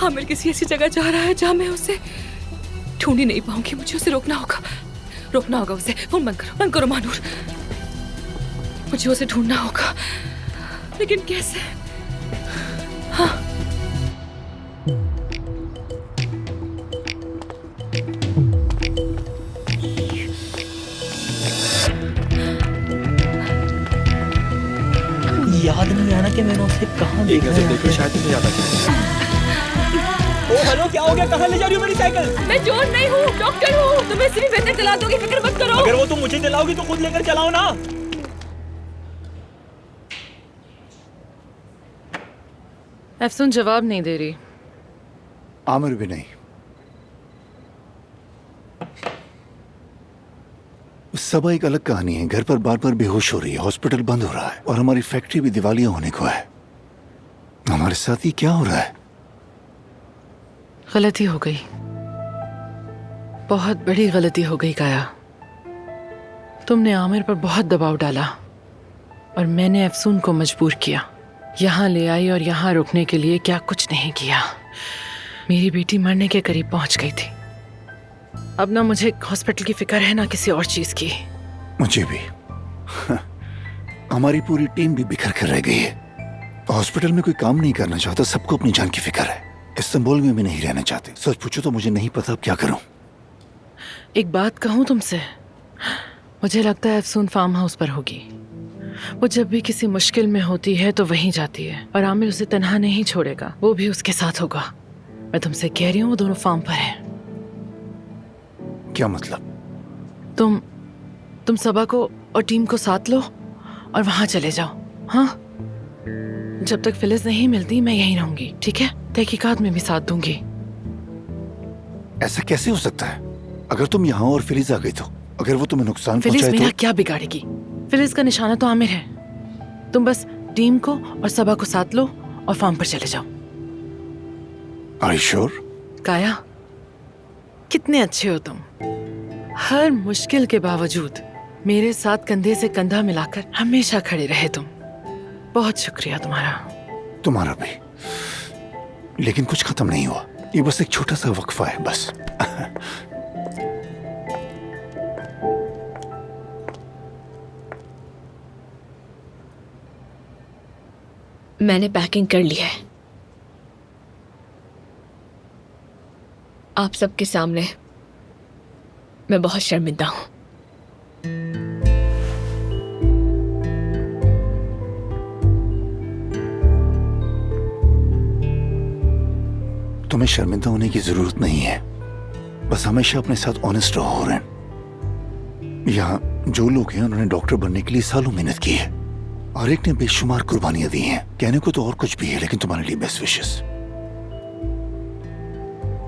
S1: आमिर किसी ऐसी जगह जा रहा है जहाँ मैं उसे ढूंढ ही नहीं पाऊंगी। मुझे उसे रोकना होगा उसे। फोन बंद करो महानूर। मुझे उसे ढूंढना होगा, लेकिन कैसे? हाँ,
S13: याद नहीं आना कि मैंने उसे कहाँ देखा है।
S6: देखो शायद तुम्हें याद आ जाए।
S13: ओ हेलो, क्या हो गया? कहाँ ले जा रही हो मेरी साइकिल?
S1: मैं चोर नहीं हूँ, डॉक्टर हूँ। तुम्हें सिर्फ बेहतर दिला दोगी, फिक्र मत करो।
S13: अगर वो तुम मुझे दिलाओगी तो खुद लेकर चलाओ ना।
S10: एफसून जवाब नहीं दे रही।
S4: आमिर भी नहीं। सबा एक अलग कहानी है। घर पर बार बार बेहोश हो रही है, हॉस्पिटल बंद हो रहा है और हमारी फैक्ट्री भी दिवालिया होने को है। हमारे साथ ये क्या हो रहा है?
S10: गलती हो गई, बहुत बड़ी गलती हो गई काया। तुमने आमिर पर बहुत दबाव डाला और मैंने अफसून को मजबूर किया। यहाँ ले आई और यहाँ रुकने के लिए क्या कुछ नहीं किया। मेरी बेटी मरने के करीब पहुंच गई थी। अब ना मुझे हॉस्पिटल की फिक्र है ना किसी और चीज की।
S4: मुझे भी। हमारी पूरी टीम भी बिखर कर रह गई है। हॉस्पिटल में कोई काम नहीं करना चाहता, सबको अपनी जान की फिक्र है। इस्तांबुल में भी नहीं रहना चाहते। सच पूछो तो मुझे नहीं पता अब क्या करूं।
S10: एक बात कहूं तुमसे, मुझे लगता है अफसून फार्म हाउस पर होगी। वो जब भी किसी मुश्किल में होती है तो वहीं जाती है और आमिर उसे तन्हा नहीं छोड़ेगा, वो भी उसके साथ होगा। मैं तुमसे कह रही हूँ वो दोनों फार्म पर हैं।
S4: क्या मतलब?
S10: तुम सबा को और टीम को साथ लो और वहां चले जाओ। हाँ, जब तक फिलिस नहीं मिलती मैं यहीं रहूंगी, ठीक है? तहकीकात में भी साथ दूंगी।
S4: ऐसा कैसे हो सकता है? अगर तुम यहाँ और फिलिस आ गई तो अगर वो तुम्हें नुकसान
S10: फिलिस
S4: पहुंचाए
S10: मेरा
S4: तो?
S10: क्या बिगाड़ेगी? फिलिस का निशाना तो आमिर है। तुम बस टीम को और सबा को साथ लो और फार्म पर चले जाओ।
S4: Are you sure?
S10: काया, कितने अच्छे हो तुम। हर मुश्किल के बावजूद मेरे साथ कंधे से कंधा मिलाकर हमेशा खड़े रहे तुम। बहुत शुक्रिया तुम्हारा।
S4: तुम्हारा भी। लेकिन कुछ खत्म नहीं हुआ, ये बस एक छोटा सा वक्फा है बस।
S7: मैंने पैकिंग कर ली है। आप सबके सामने मैं बहुत शर्मिंदा हूं।
S4: तुम्हें शर्मिंदा होने की जरूरत नहीं है, बस हमेशा अपने साथ ऑनेस्ट रहो। रेन, यहाँ जो लोग हैं उन्होंने डॉक्टर बनने के लिए सालों मेहनत की है और एक ने बेशुमार कुर्बानियां दी हैं। कहने को तो और कुछ भी है, लेकिन तुम्हारे लिए बेस्ट विशेस।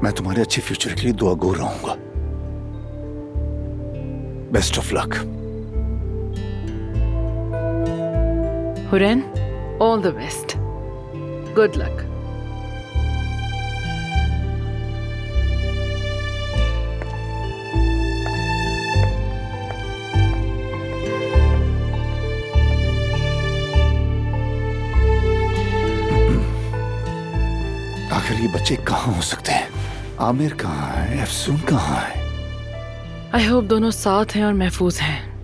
S4: मैं तुम्हारे अच्छे फ्यूचर के लिए दुआ गो रहूंगा। Best of luck.
S10: Hurain, all the best. Good luck.
S4: आखिर ये बच्चे कहाँ हो सकते हैं? आमिर कहाँ है? अफसून कहाँ है?
S10: आई होप दोनों साथ हैं और महफूज हैं।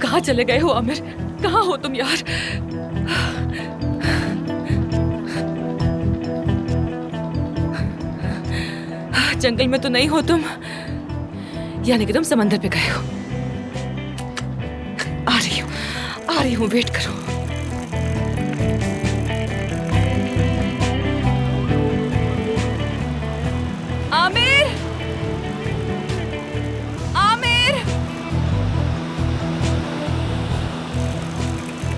S1: कहाँ चले गए हो आमिर? कहाँ हो तुम यार? जंगल में तो नहीं हो तुम, यानी कि तुम समंदर पे गए हो। आ रही हूँ, वेट करो। आमिर, आमिर,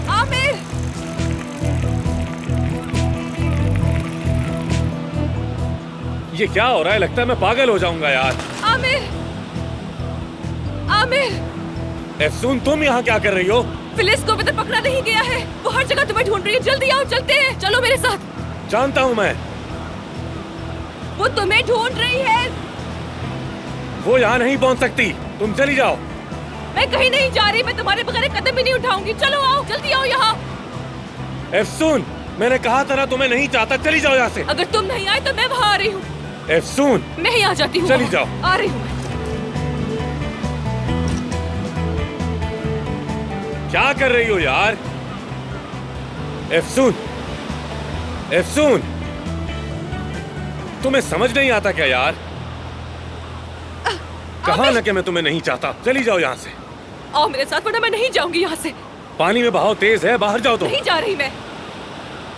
S1: आमिर।
S2: ये क्या हो रहा है? लगता है मैं पागल हो जाऊंगा यार।
S1: आमिर, आमिर।
S2: अफसून, तुम यहाँ क्या कर रही हो?
S1: फिलिस को अभी तक पकड़ा नहीं गया है। वो हर जगह तुम्हें ढूंढ रही है। जल्दी आओ, चलते हैं। चलो मेरे साथ।
S2: जानता हूँ मैं।
S1: वो तुम्हें ढूंढ रही है।
S2: वो यहाँ नहीं पहुँच सकती। तुम चली जाओ।
S1: मैं कहीं नहीं जा रही। मैं तुम्हारे बगैर एक कदम भी नहीं उठाऊंगी। चलो आओ, जल्दी आओ यहाँ।
S2: अफसून, मैंने कहा था ना तुम्हें नहीं चाहता। चली जाओ यहाँ से।
S1: अगर तुम नहीं आए तो मैं वहाँ आ रही हूँ।
S2: अफसून,
S1: मैं ही आ जाती हूँ।
S2: चली जाओ।
S1: आ रही हूँ।
S2: क्या कर रही हो यार? अफसून, अफसून, तुम्हें समझ नहीं आता क्या यार? कहा ना कि मैं तुम्हें नहीं चाहता। चली जाओ यहाँ से।
S1: आओ मेरे साथ, वरना मैं नहीं जाऊंगी यहाँ से।
S2: पानी में बहाव तेज है, बाहर जाओ। तुम
S1: नहीं जा रही मैं।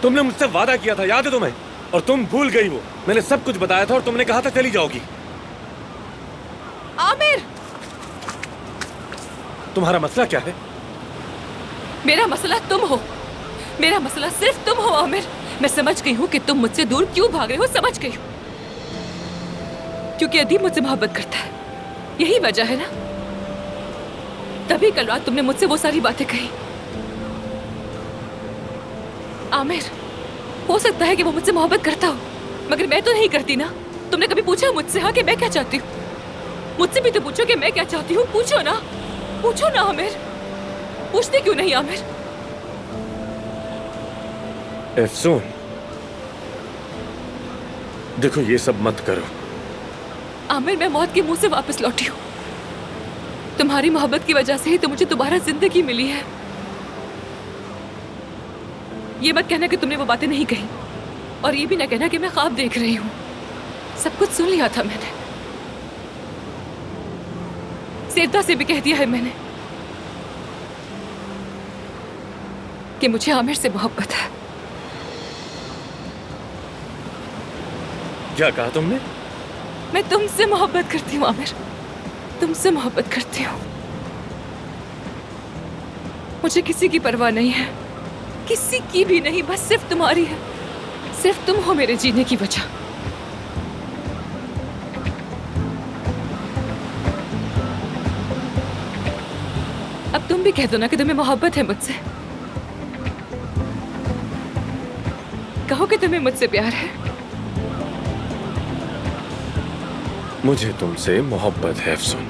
S2: तुमने मुझसे वादा किया था, याद है तुम्हें? और तुम भूल गई वो। मैंने सब कुछ बताया था और तुमने कहा था चली जाओगी।
S1: आमिर,
S2: तुम्हारा मसला क्या है?
S1: मेरा मसला तुम हो। मेरा मसला सिर्फ तुम हो आमिर। मैं समझ गई हूँ कि तुम मुझसे दूर क्यों भाग रहे हो। समझ गई हूँ, क्योंकि अदीब मुझसे मोहब्बत करता है। यही वजह है ना? तभी कल रात तुमने मुझसे वो सारी बातें कही। आमिर, हो सकता है कि वो मुझसे मोहब्बत करता हो, मगर मैं तो नहीं करती ना। तुमने कभी पूछा मुझसे हाँ कि मैं क्या चाहती हूँ? मुझसे भी तो पूछो कि मैं क्या चाहती हूँ। पूछो ना, पूछो ना आमिर। पूछते क्यों नहीं आमिर?
S2: अफसून, देखो ये सब मत करो।
S1: आमिर, मैं मौत के मुंह से वापस लौटी हूँ। तुम्हारी मोहब्बत की वजह से ही तो मुझे दोबारा जिंदगी मिली है। ये मत कहना कि तुमने वो बातें नहीं कही, और ये भी ना कहना कि मैं ख्वाब देख रही हूँ। सब कुछ सुन लिया था मैंने। सेवता से भी कह दिया है मैंने कि मुझे आमिर से मोहब्बत है।
S2: क्या कहा तुमने?
S1: मैं तुमसे मोहब्बत करती हूँ आमिर, तुमसे मोहब्बत करती हूँ। मुझे किसी की परवाह नहीं है, किसी की भी नहीं, बस सिर्फ तुम्हारी है। सिर्फ तुम हो मेरे जीने की वजह। अब तुम भी कह दो ना कि तुम्हें मोहब्बत है मुझसे। कहो कि तुम्हें मुझसे प्यार है।
S2: मुझे तुमसे मोहब्बत है अफसून।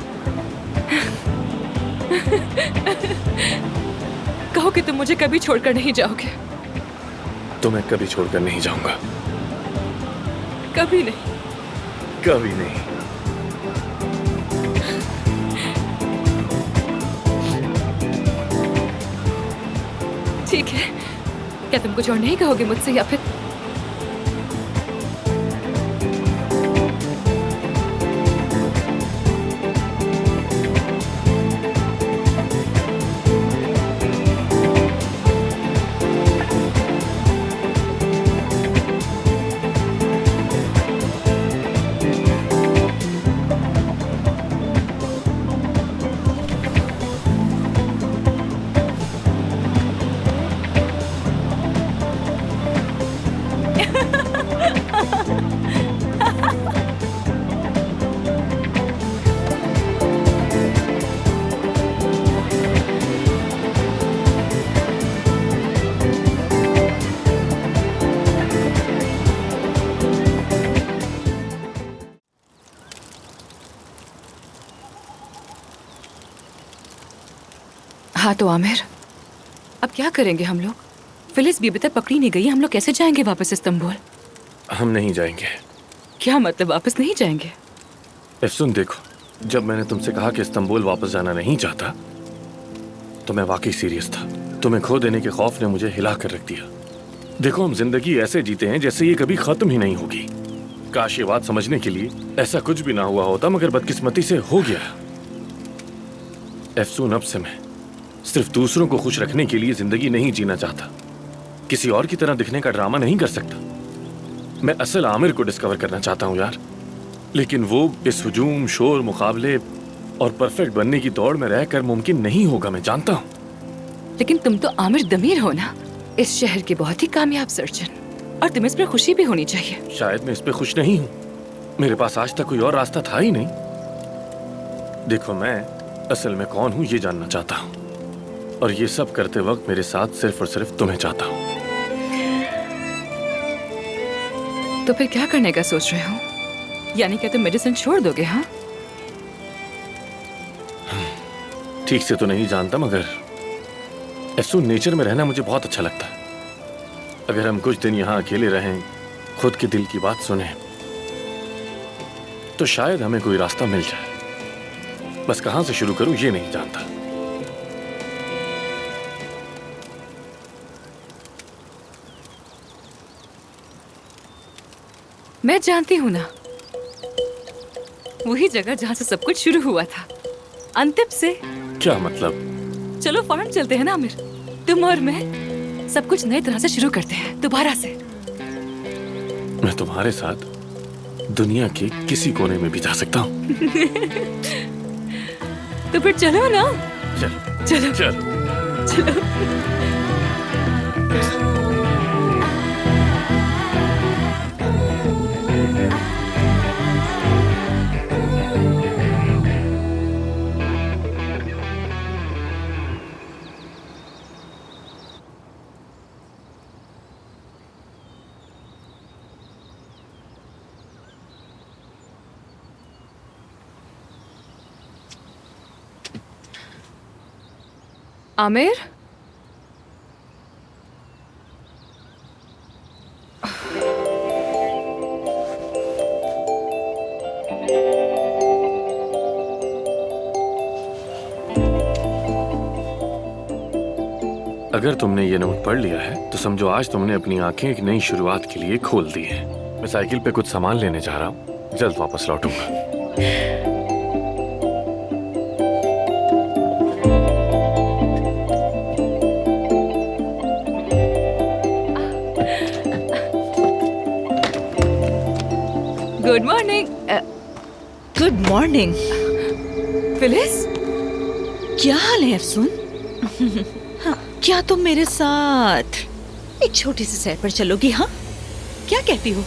S1: कहो कि तुम मुझे कभी छोड़कर नहीं जाओगे।
S2: तुम्हें कभी छोड़कर नहीं जाऊंगा।
S1: कभी नहीं।
S2: कभी नहीं।
S1: ठीक है, क्या तुम कुछ और नहीं कहोगे मुझसे, या फिर हाँ तो आमिर, अब क्या करेंगे हम लोग? फिलिस भी अभी तक पकड़ी नहीं गई। हम लोग कैसे जाएंगे वापस इस्तांबुल?
S2: हम नहीं जाएंगे।
S1: क्या मतलब वापस नहीं जाएंगे?
S2: अफसून देखो, जब मैंने तुमसे कहा कि इस्तांबुल वापस जाना नहीं चाहता तो मैं वाकई सीरियस था। तुम्हें खो देने के खौफ ने मुझे हिला कर रख दिया। देखो, हम जिंदगी ऐसे जीते हैं जैसे ये कभी खत्म ही नहीं होगी। काश ये बात समझने के लिए ऐसा कुछ भी ना हुआ होता, मगर बदकिस्मती से हो गया। अफसून, अब से मैं सिर्फ दूसरों को खुश रखने के लिए जिंदगी नहीं जीना चाहता। किसी और की तरह दिखने का ड्रामा नहीं कर सकता। मैं असल आमिर को डिस्कवर करना चाहता हूँ यार। लेकिन वो इस हुजूम, शोर, मुकाबले और परफेक्ट बनने की दौड़ में रहकर मुमकिन नहीं होगा, मैं जानता हूँ।
S1: लेकिन तुम तो आमिर दमीर हो ना, इस शहर के बहुत ही कामयाब सर्जन, और तुम्हें इस पर खुशी भी होनी चाहिए।
S2: शायद मैं इस पे खुश नहीं हूँ। मेरे पास आज तक कोई और रास्ता था ही नहीं। देखो, मैं असल में कौन हूँ ये जानना चाहता हूँ, और ये सब करते वक्त मेरे साथ सिर्फ और सिर्फ तुम्हें चाहता हूँ।
S1: तो फिर क्या करने का सोच रहे हो? यानी क्या तुम मेडिसिन छोड़ दोगे? हाँ,
S2: ठीक से तो नहीं जानता, मगर अफसून नेचर में रहना मुझे बहुत अच्छा लगता है। अगर हम कुछ दिन यहाँ अकेले रहें, खुद के दिल की बात सुने, तो शायद हमें कोई रास्ता मिल जाए। बस कहाँ से शुरू करूँ ये नहीं जानता।
S1: मैं जानती हूँ ना, वही जगह जहाँ से सब कुछ शुरू हुआ था, अंतिम से।
S2: क्या मतलब?
S1: चलो फौरन चलते हैं ना आमिर, तुम और मैं सब कुछ नई तरह से शुरू करते हैं, दोबारा से।
S2: मैं तुम्हारे साथ दुनिया के किसी कोने में भी जा सकता हूँ।
S1: तो फिर चलो ना।
S2: चल
S1: चलो
S2: चल
S1: चलो। आमिर,
S2: अगर तुमने ये नोट पढ़ लिया है तो समझो आज तुमने अपनी आंखें एक नई शुरुआत के लिए खोल दी हैं। मैं साइकिल पे कुछ सामान लेने जा रहा हूँ, जल्द वापस लौटूंगा।
S1: Good morning.
S11: Good morning.
S1: Phyllis,
S11: क्या हाल है अफसून? हाँ, क्या तुम मेरे साथ एक छोटी सी सैर पर चलोगी? हाँ, क्या कहती हो?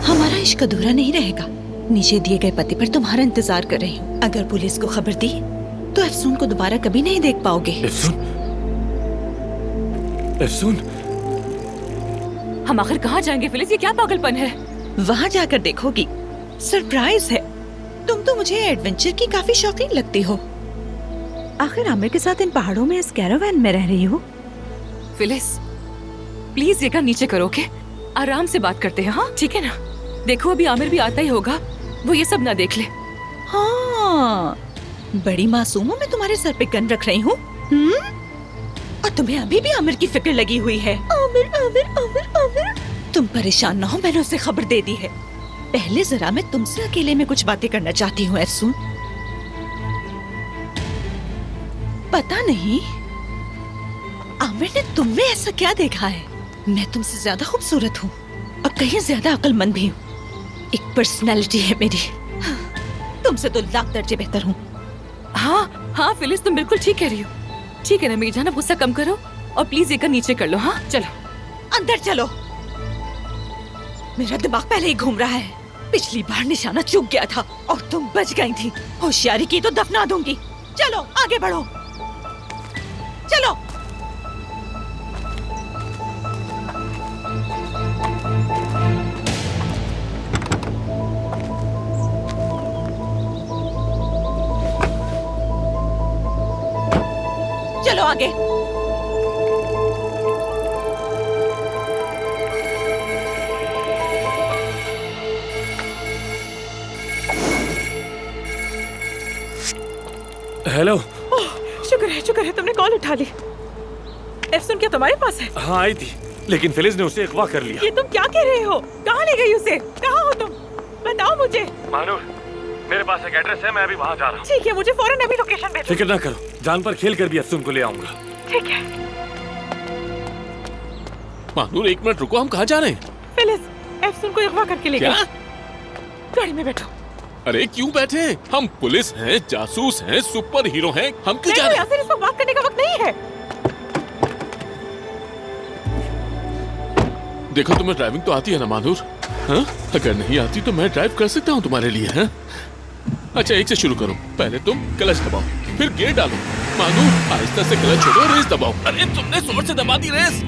S11: हमारा इश्क अधूरा नहीं रहेगा। नीचे दिए गए पते पर तुम्हारा इंतजार कर रही हूँ। अगर पुलिस को खबर दी तो अफसून को दोबारा कभी नहीं देख पाओगे।
S2: अफसून,
S1: हम आखिर कहाँ जाएंगे फिलिस? ये क्या पागलपन है?
S11: वहाँ जाकर देखोगी, सरप्राइज है। तुम तो मुझे एडवेंचर की काफी शौकीन लगती हो। आखिर आमिर के साथ इन पहाड़ों में इस कैरावैन में रह रही हो।
S1: फिलिस, प्लीज ये नीचे करो, ओके? आराम से बात करते हैं, हाँ? ठीक है ना? देखो अभी आमिर भी आता ही होगा, वो ये सब ना देख ले।
S11: हाँ, बड़ी मासूम हूँ मैं तुम्हारे सर पे गन रख रही हूँ। और तुम्हें अभी भी आमिर की फिक्र लगी हुई है। आमिर, आमिर, आमिर, आमिर। तुम परेशान ना हो, मैंने उसे खबर दे दी है। पहले जरा मैं तुमसे अकेले में कुछ बातें करना चाहती हूँ अफसून। पता नहीं आमिर ने तुम में ऐसा क्या देखा है। मैं तुमसे ज्यादा खूबसूरत हूँ और कहीं ज्यादा अक्लमंद भी हूँ। एक पर्सनैलिटी है मेरी। तुमसे तो लाख दर्जे बेहतर हूँ।
S1: हाँ हाँ फिलिस, तुम बिल्कुल ठीक कह रही हो। ठीक है ना मेरी जान, अब गुस्सा कम करो और प्लीज एक नीचे कर लो। हाँ चलो
S11: अंदर चलो। मेरा दिमाग पहले ही घूम रहा है। पिछली बार निशाना चूक गया था और तुम बच गई थी। होशियारी की तो दफना दूंगी। चलो आगे बढ़ो, चलो। चलो आगे।
S2: हेलो।
S12: शुक्र है तुमने कॉल उठा ली। एफसून क्या तुम्हारे पास है?
S2: हाँ आई थी, लेकिन फिलिस ने उसे अगवा कर लिया।
S12: ये तुम क्या कह रहे हो? कहाँ ले गई उसे? कहाँ हो तुम? बताओ मुझे।
S2: मानूर, मेरे पास एक एड्रेस है, मैं अभी वहाँ जा रहा हूँ।
S12: ठीक है, मुझे फौरन अभी लोकेशन भेजो।
S2: फिक्र ना करो, जान पर खेल कर भी अफसून को ले आऊंगा।
S12: ठीक है।
S14: मानूर एक मिनट रुको, हम कहाँ जा रहे हैं?
S12: फिलिस, एफसून को अगवा करके ले गई। गाड़ी में बैठो।
S14: अरे क्यों बैठे? हम पुलिस हैं, जासूस हैं, सुपर हीरो हैं, हम क्यों जा रहे हैं?
S12: यासिर, इसको बात करने का वक्त नहीं है।
S14: देखो तुम्हें ड्राइविंग तो आती है ना मानूर? हाँ? अगर नहीं आती तो मैं ड्राइव कर सकता हूँ तुम्हारे लिए। हाँ? अच्छा एक से शुरू करो। पहले तुम क्लच दबाओ, फिर गियर डालो। मानूर आहिस्ता से क्लच छोड़ो, रेस दबाओ। अरे तुमने जोर से दबा दी रेस।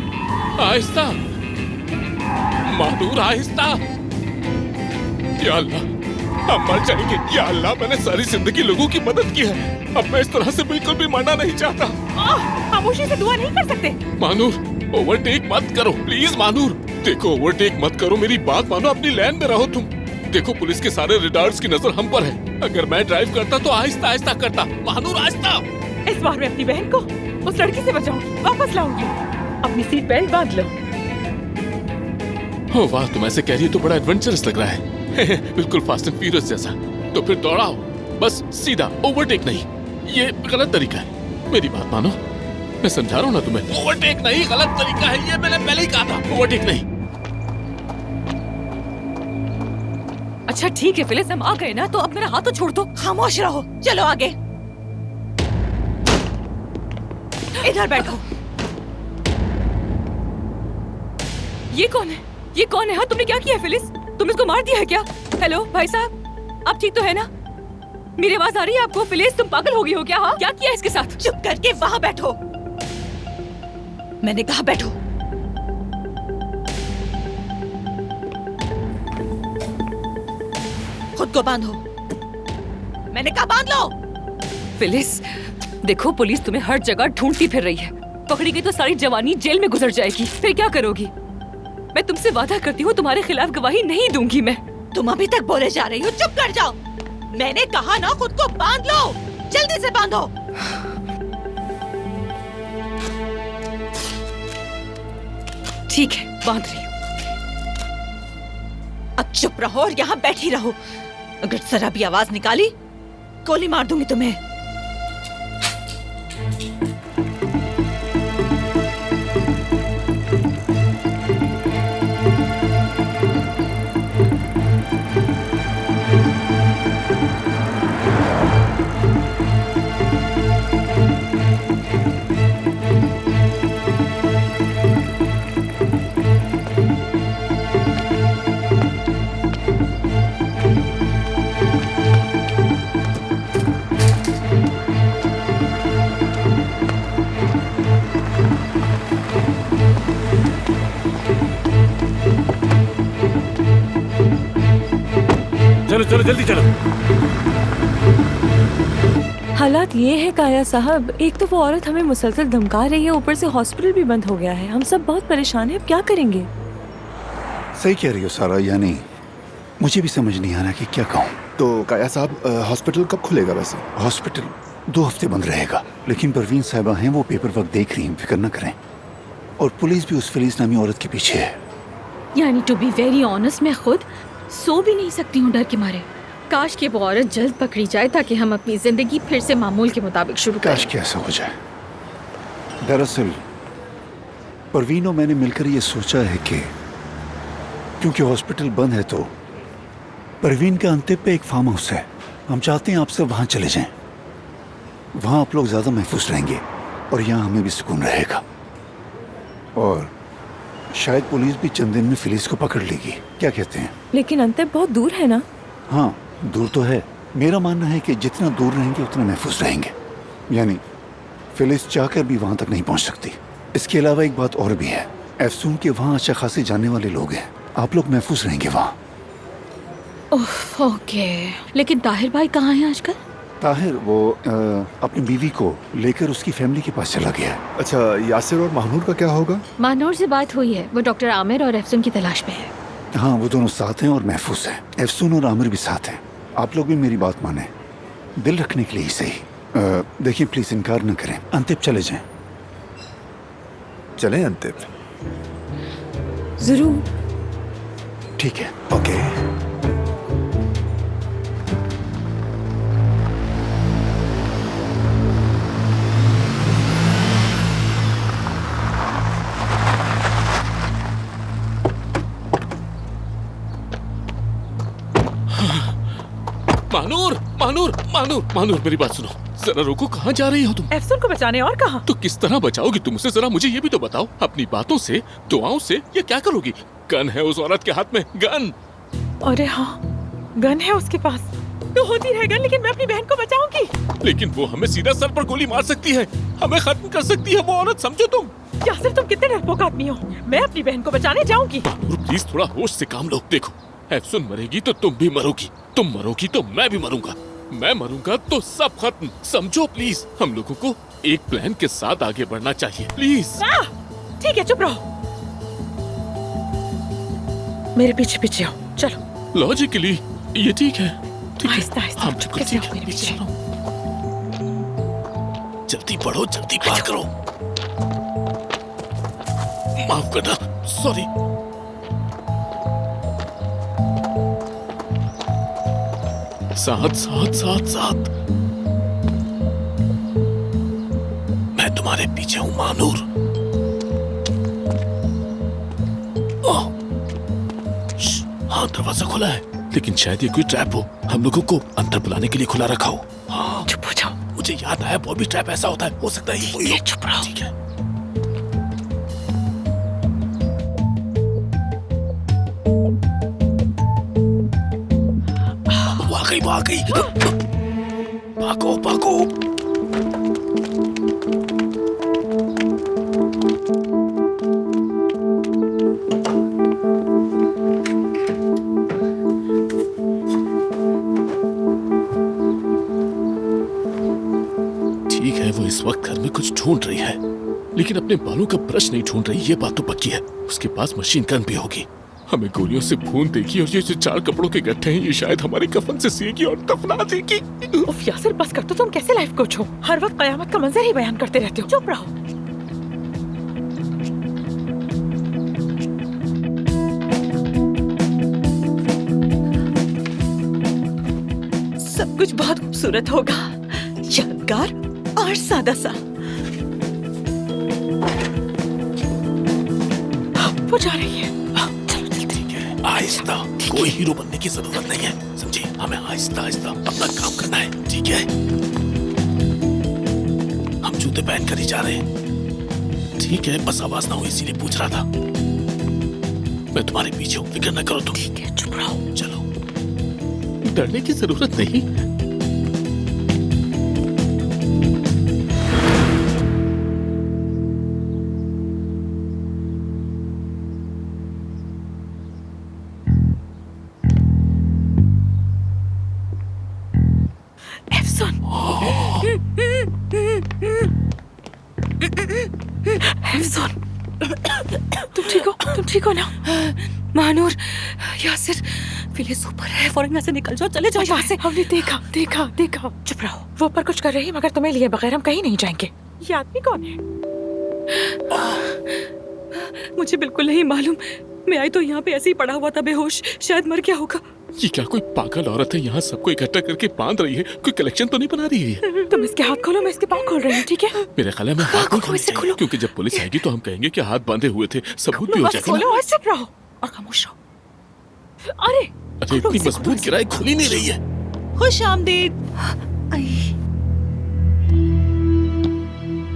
S14: आहिस्ता मानूर, आहिस्ता। या अल्लाह, हम मर जाएंगे। या अल्लाह, मैंने सारी जिंदगी लोगों की मदद की है, अब मैं इस तरह से बिल्कुल भी मरना नहीं चाहता।
S12: खामोशी से दुआ नहीं कर सकते।
S14: मानूर ओवरटेक मत करो प्लीज। मानूर देखो, ओवरटेक मत करो, मेरी बात मानो, अपनी लाइन में रहो तुम। देखो पुलिस के सारे रिडार्स की नजर हम पर है। अगर मैं ड्राइव करता तो आहिस्ता आहिस्ता करता। मानूर आहिस्ता।
S12: इस बार मैं अपनी बहन को उस लड़की से बचाऊंगी, वापस लाऊंगी। अपनी सीट बेल्ट बांध लो।
S14: हो वाह, तुम ऐसे कह रही हो तो बड़ा एडवेंचरस लग रहा है। बिल्कुल फास्ट एंड फ्यूरियस जैसा। तो फिर दौड़ाओ, बस सीधा, ओवरटेक नहीं। ये गलत तरीका है, मेरी बात मानो, मैं समझा रहा हूँ ना तुम्हें। ओवरटेक नहीं, गलत तरीका है ये, मैंने पहले ही कहा था। ओवरटेक नहीं।
S1: अच्छा ठीक है फिलिस, हम आ गए ना, तो अब मेरा हाथ तो छोड़ दो।
S11: खामोश रहो, चलो आगे। इधर बैठो।
S1: ये कौन है? ये कौन है? हाँ तुमने क्या किया फिलिस? तुम इसको मार दिया है क्या? हेलो भाई साहब, आप ठीक तो है ना? मेरी आवाज आ रही है आपको? फिलिस तुम पागल हो गई हो क्या? हाँ क्या किया इसके साथ?
S11: चुप करके वहाँ बैठो, मैंने कहा बैठो। खुद को बांधो, मैंने कहा बांध लो।
S1: फिलिस देखो पुलिस तुम्हें हर जगह ढूंढती फिर रही है। पकड़ी गई तो सारी जवानी जेल में गुजर जाएगी। फिर क्या करोगी? मैं तुमसे वादा करती हूँ तुम्हारे खिलाफ गवाही नहीं दूंगी मैं।
S11: तुम अभी तक बोले जा रही हो, चुप कर जाओ। मैंने कहा ना खुद को बांध लो, जल्दी से बांधो।
S1: ठीक है, बांध रही हूँ।
S11: अब चुप रहो और यहाँ बैठी रहो। अगर जरा भी आवाज निकाली गोली मार दूंगी तुम्हें।
S2: चलो चलो जल्दी चलो।
S15: हालात ये है काया साहब, एक तो वो औरत हमें मुसलसल धमका रही है, ऊपर से हॉस्पिटल भी बंद हो गया है। हम सब बहुत परेशान हैं, अब क्या करेंगे?
S4: सही कह रही हो सारा, यानी मुझे भी समझ नहीं आ रहा कि क्या कहूँ।
S6: तो काया साहब, हॉस्पिटल कब खुलेगा वैसे?
S4: हॉस्पिटल 2 हफ्ते बंद रहेगा, लेकिन परवीन साहिबा हैं, वो पेपर वर्क देख रही हैं, फिक्र न करें। और पुलिस भी उस फिलिस नामी औरत के पीछे है।
S3: यानी टू बी वेरी ऑनेस्ट, मैं खुद सो भी नहीं सकती हूँ डर के मारे। काश कि वो औरत जल्द पकड़ी जाए ताकि हम अपनी जिंदगी फिर से मामूल के मुताबिक शुरू करें।
S4: काश कि ऐसा हो जाए। दरअसल परवीन और मैंने मिलकर ये सोचा है कि क्योंकि हॉस्पिटल बंद है तो परवीन के अंतिम पे एक फार्म हाउस है, हम चाहते हैं आप सब वहाँ चले जाएं। वहाँ आप लोग ज़्यादा महफूज रहेंगे और यहाँ हमें भी सुकून रहेगा। और शायद पुलिस भी चंद दिन में फिलिस को पकड़ लेगी, क्या कहते हैं?
S15: लेकिन अंतिम बहुत दूर है ना?
S4: हाँ दूर तो है। मेरा मानना है कि जितना दूर रहेंगे उतना महफूज रहेंगे, यानी फिलिस चाहकर भी वहाँ तक नहीं पहुँच सकती। इसके अलावा एक बात और भी है, एफसून के वहाँ अच्छा खासे जाने वाले लोग हैं, आप लोग महफूज रहेंगे वहाँ।
S3: ओके, लेकिन ताहिर भाई कहाँ हैं आजकल?
S4: ताहिर वो अपनी बीवी को लेकर उसकी फैमिली के पास चला गया है।
S6: अच्छा, यासिर और महानूर का क्या होगा?
S3: महानूर से बात हुई है, वो डॉक्टर आमिर और एफसून की तलाश में है।
S4: हाँ वो दोनों साथ हैं और महफूज हैं। एफसून और आमिर भी साथ हैं। आप लोग भी मेरी बात माने, दिल रखने के लिए ही सही। देखिए प्लीज इनकार न करें, अंतिम चले जाएं।
S6: चलें अंतिम?
S15: जरूर।
S4: ठीक है,
S6: ओके।
S14: महानूर महानूर महानूर महानूर, मेरी बात सुनो जरा, रुको। कहाँ जा रही हो तुम?
S12: एफसून को बचाने। और कहाँ?
S14: तो किस तरह बचाओगी तुम उसे? जरा मुझे ये भी तो बताओ। अपनी बातों से, दुआओं से, ये क्या करोगी? गन है उस औरत के हाथ में, गन।
S12: अरे हाँ, गन है उसके पास तो होती है गन, लेकिन मैं अपनी बहन को बचाऊंगी।
S14: लेकिन वो हमें सीधा सर पर गोली मार सकती है, हमें खत्म कर सकती है वो औरत, समझो तुम।
S12: यासिर तुम कितने डरपोक आदमी हो। मैं अपनी बहन को बचाने जाऊंगी।
S14: महानूर प्लीज थोड़ा होश से काम लो। देखो एफसून मरेगी तो तुम भी मरोगी, तुम मरोगी तो मैं भी मरूंगा, मैं मरूंगा तो सब खत्म, समझो प्लीज। हम लोगों को एक प्लान के साथ आगे बढ़ना चाहिए, प्लीज।
S12: ठीक है, चुप रहो, मेरे पीछे पीछे हो, चलो।
S14: लॉजिकली ये ठीक है, ठीक है।
S12: आहिस्ता आहिस्ता,
S14: हाँ बिल्कुल ठीक है, चलो जल्दी बढ़ो, जल्दी पार करो। माफ करना, सॉरी। साथ साथ साथ साथ, मैं तुम्हारे पीछे हूं महानूर। हाँ दरवाजा खुला है, लेकिन शायद ये कोई ट्रैप हो, हम लोगों को अंदर बुलाने के लिए खुला रखा हो। हाँ
S12: चुप हो जाओ।
S14: मुझे याद आया, बॉबी ट्रैप ऐसा होता है, हो सकता है ये
S12: चुप रहो।
S14: ठीक है। वो आ गई। भागो भागो। ठीक है, है वो इस वक्त घर में कुछ ढूंढ रही है, लेकिन अपने बालों का ब्रश नहीं ढूंढ रही, ये बात तो पक्की है। उसके पास मशीन गन भी होगी। हमें गोलियों से भून देगी और ये जो 4 कपड़ों के गट्ठे हैं ये शायद हमारे कफन से सिएगी और दफना देगी।
S12: उफ यासिर बस कर, तो तुम कैसे लाइफ कोच हो? हर वक्त कयामत का मंजर ही बयान करते रहते हो। चुप रहो।
S11: सब कुछ बहुत खूबसूरत होगा, यादगार और सादा सा।
S12: वो जा रही है।
S14: आहिस्ता, कोई हीरो बनने की जरूरत नहीं है, समझे? हमें आहिस्ता आहिस्ता अपना काम करना है, ठीक है? हम जूते पहन कर ही जा रहे हैं, ठीक है? बस आवाज ना हो इसीलिए पूछ रहा था। मैं तुम्हारे पीछे हूँ, फिक्र न करो तुम।
S12: ठीक है, चुप रहो।
S14: चलो, डरने की जरूरत नहीं।
S12: तुम ठीक हो? तुम ठीक हो ना?
S1: महानूर, यासिर, फिलिस ऊपर है, फौरन यहाँ से निकल जाओ, चले जाओ यहाँ से।
S12: हमने देखा देखा देखा। चुप रहो। वो ऊपर कुछ कर रही है, मगर तुम्हें लिए बगैर हम कहीं नहीं जाएंगे। ये आदमी कौन है?
S1: मुझे बिल्कुल नहीं मालूम। मैं आई तो यहाँ पे ऐसे ही पड़ा हुआ था बेहोश, शायद मर गया होगा।
S14: ये क्या कोई पागल औरत है, यहाँ सबको इकट्ठा करके बांध रही है? कोई कलेक्शन तो नहीं बना रही है?
S12: तुम इसके हाथ खोलो, मैं इसके पाँव खोल रही हूँ, ठीक है?
S14: मेरे ख्याल में हाथ नहीं खोलने चाहिए, क्योंकि जब पुलिस आएगी तो हम कहेंगे कि हाथ बांधे हुए थे, सबूत भी हो जाएगा ना।
S12: खोलो, चुप रहो और खामोश रहो। अरे
S14: इतनी मजबूत गिराई खुल ही नहीं रही है।
S11: खुश आमदीद।